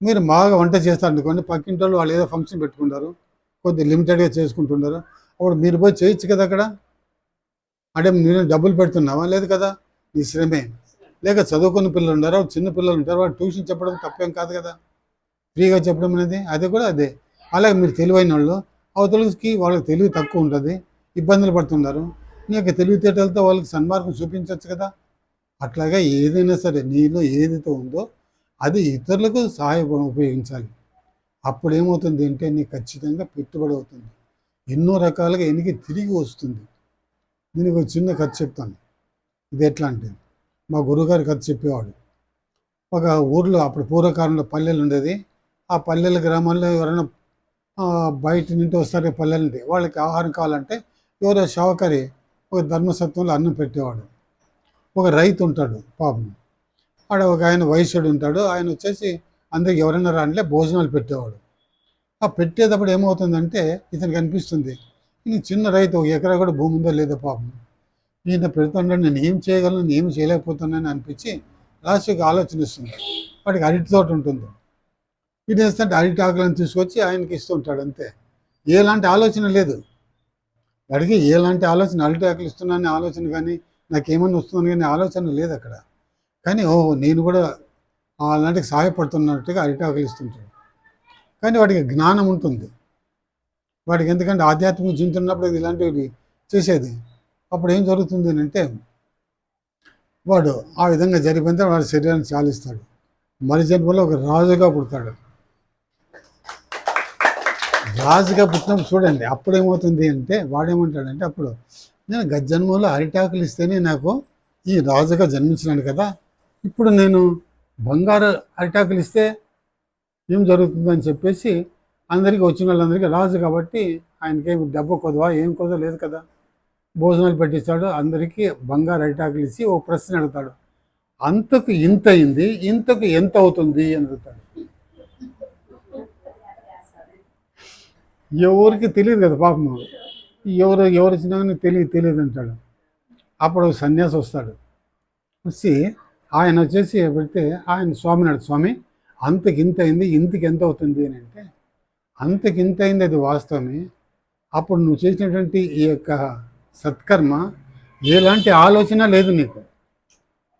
మీరు బాగా వంట చేస్తారు అనుకోండి, పక్కింటి వాళ్ళు ఏదో ఫంక్షన్ పెట్టుకుంటారు, కొద్దిగా లిమిటెడ్గా చేసుకుంటున్నారు, అప్పుడు మీరు పోయి చేయొచ్చు కదా అక్కడ. అంటే నేను డబ్బులు పెడుతున్నావా? లేదు కదా, నీ శ్రమే. లేక చదువుకున్న పిల్లలు ఉంటారు, చిన్న పిల్లలు ఉంటారు, వాళ్ళు ట్యూషన్ చెప్పడం తప్పేం కాదు కదా, ఫ్రీగా చెప్పడం అనేది అది కూడా అదే. అలాగే మీరు తెలివైన వాళ్ళు, అవతలకి వాళ్ళకి తెలివి తక్కువ ఉంటుంది, ఇబ్బందులు పడుతున్నారు, నీ యొక్క తెలివితేటలతో వాళ్ళకి సన్మార్గం చూపించవచ్చు కదా. అట్లాగే ఏదైనా సరే నీలో ఏదైతే ఉందో అది ఇతరులకు సహాయం ఉపయోగించాలి. అప్పుడు ఏమవుతుంది అంటే నీకు ఖచ్చితంగా పెట్టుబడి అవుతుంది, ఎన్నో రకాలుగా ఎనికి తిరిగి వస్తుంది. దీనికి ఒక చిన్న కథ చెప్తాను. ఇది ఎట్లా అంటే, మా గురువుగారి కథ చెప్పేవాడు. ఒక ఊర్లో అప్పుడు పూర్వకాలంలో పల్లెలు ఉండేది. ఆ పల్లెల గ్రామాల్లో ఎవరైనా బయట నుండి వస్తారు పల్లెల నుండి, వాళ్ళకి ఆహారం కావాలంటే ఎవరో షావకారి ఒక ధర్మసత్వంలో అన్నం పెట్టేవాడు. ఒక రైతు ఉంటాడు పాపం, ఆడ ఒక ఆయన వయసుడు ఉంటాడు, ఆయన వచ్చేసి అందరికి ఎవరైనా రాంటే భోజనాలు పెట్టేవాడు. ఆ పెట్టేటప్పుడు ఏమవుతుందంటే ఇతనికి అనిపిస్తుంది, ఈయన చిన్న రైతు, ఒక ఎకరా కూడా భూమి ఉందో లేదో పాపం, ఈయన పెడుతున్నాడు, నేను ఏం చేయగలను, నేను ఏం చేయలేకపోతున్నానని అనిపించి లాస్ట్కి ఆలోచన ఇస్తుంది. వాడికి అరటి తోట ఉంటుంది, ఇది వేస్తుంటే అరటి ఆకులను తీసుకొచ్చి ఆయనకి ఇస్తుంటాడు అంతే. ఎలాంటి ఆలోచన లేదు వాడికి, ఎలాంటి ఆలోచన, అరటి ఆకులు ఇస్తున్నానని ఆలోచన కానీ, నాకేమన్నా వస్తుందని కానీ ఆలోచన లేదు అక్కడ. కానీ ఓహో నేను కూడా అలాంటికి సహాయపడుతున్నట్టుగా అరటి ఆకులు ఇస్తుంటాడు. కానీ వాడికి జ్ఞానం ఉంటుంది, వాడికి ఎందుకంటే ఆధ్యాత్మిక చింతున్నప్పుడు ఇలాంటివి చేసేది. అప్పుడు ఏం జరుగుతుంది అంటే వాడు ఆ విధంగా జరిగితే వాడి శరీరాన్ని చాలిస్తాడు, మరి జన్మలో ఒక రాజుగా పుడతాడు. రాజుగా పుట్టినప్పుడు చూడండి అప్పుడు ఏమవుతుంది అంటే వాడేమంటాడంటే, అప్పుడు నేను గజ్జన్మలో అరిటాకులు ఇస్తేనే నాకు ఈ రాజుగా జన్మించినాను కదా, ఇప్పుడు నేను బంగారు అరిటాకులు ఇస్తే ఏం జరుగుతుందని చెప్పేసి అందరికీ వచ్చిన వాళ్ళందరికీ రాజు కాబట్టి ఆయనకేమి డబ్బు కొదవా ఏం కొదవ లేదు కదా, భోజనాలు పెట్టిస్తాడు, అందరికీ బంగారు అరిటాకులు ఇచ్చి ఓ ప్రశ్న అడుగుతాడు, అంతకు ఇంత అయింది, ఇంతకు ఎంత అవుతుంది అని అడుగుతాడు. ఎవరికి తెలియదు కదా పాపం, ఎవరు వచ్చినా కానీ తెలియదు అంటాడు. అప్పుడు సన్యాసి వస్తాడు, వచ్చి ఆయన వచ్చేసి పెడితే ఆయన స్వామిని అడుగు, స్వామి అంతకింత అయింది, ఇంతకి ఎంత అవుతుంది అని అంటే, అంతకింత అయింది అది వాస్తవమే, అప్పుడు నువ్వు చేసినటువంటి ఈ యొక్క సత్కర్మ ఎలాంటి ఆలోచన లేదు నీకు,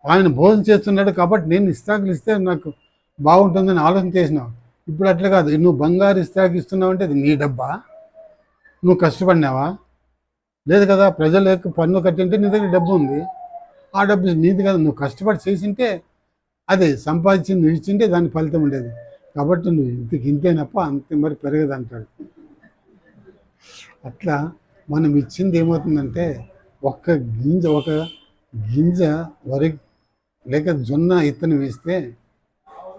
ఆయన భోజనం చేస్తున్నాడు కాబట్టి నేను ఇస్తాకులు ఇస్తే నాకు బాగుంటుందని ఆలోచన చేసినావు. ఇప్పుడు అట్లా కాదు, నువ్వు బంగారు ఇస్తాకు ఇస్తున్నావు అంటే అది నీ డబ్బా, నువ్వు కష్టపడినావా? లేదు కదా, ప్రజల యొక్క పన్ను కట్టింటే నీ దగ్గర డబ్బు ఉంది, ఆ డబ్బు నీది కదా, నువ్వు కష్టపడి చేసింటే అది సంపాదించి నువ్వు ఇచ్చింటే దాని ఫలితం ఉండేది, కాబట్టి నువ్వు ఇంతేనప్ప అంతే, మరి పెరగదు అంటాడు. అట్లా మనం ఇచ్చింది ఏమవుతుందంటే ఒక గింజ వరి లేక జొన్న ఇత్తనం వేస్తే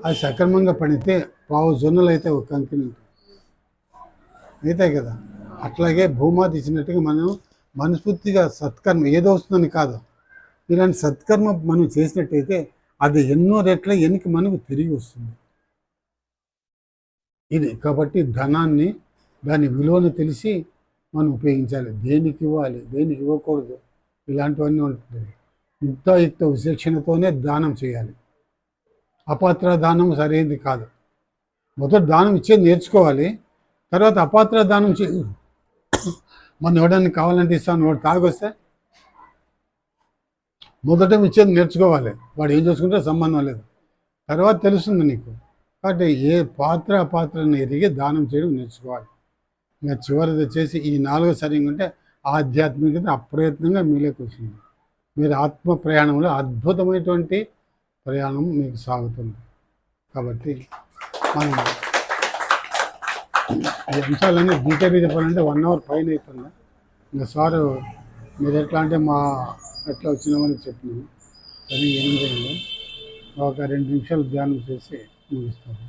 అది సక్రమంగా పడితే పావు జొన్నలు అయితే ఒక కంకిని అవుతాయి కదా. అట్లాగే భూమాత ఇచ్చినట్టుగా మనం మనస్ఫూర్తిగా సత్కర్మ ఏదో వస్తుందని కాదు, ఇలాంటి సత్కర్మ మనం చేసినట్టయితే అది ఎన్నో రెట్ల వెనక్కి మనకు తిరిగి వస్తుంది. ఇది కాబట్టి ధనాన్ని దాని విలువను తెలిసి మనం ఉపయోగించాలి, దేనికి ఇవ్వాలి దేనికి ఇవ్వకూడదు ఇలాంటివన్నీ ఉంటుంది. యుక్త విచక్షణతోనే దానం చేయాలి, అపాత్ర దానం సరైనది కాదు. మొదట దానం ఇచ్చేది నేర్చుకోవాలి, తర్వాత అపాత్ర దానం మనం ఎవడానికి కావాలంటే ఇస్తాను, వాడు తాగొస్తే మొదట ఇచ్చేది నేర్చుకోవాలి, వాడు ఏం చేసుకుంటే సంబంధం లేదు, తర్వాత తెలుస్తుంది నీకు. కాబట్టి ఏ పాత్ర అపాత్రను ఎరిగి దానం చేయడం నేర్చుకోవాలి. ఇంకా చివరిది వచ్చేసి ఈ 4 సరిగ్గా ఉంటే ఆధ్యాత్మికత అప్రయత్నంగా మీలోకి వస్తుంది, మీరు ఆత్మ ప్రయాణంలో అద్భుతమైనటువంటి ప్రయాణం మీకు సాగుతుంది. కాబట్టి మనం ఈ అంశాలన్నీ డీటెయిల్గా చెప్పాలంటే 1 అవర్ పైన అవుతుంది. ఇంకా సారు మీరు ఎట్లా అంటే ఎట్లా వచ్చినామని చెప్పినాము, సరే 8 ఒక 2 నిమిషాలు ధ్యానం చేసి ముగిస్తాము.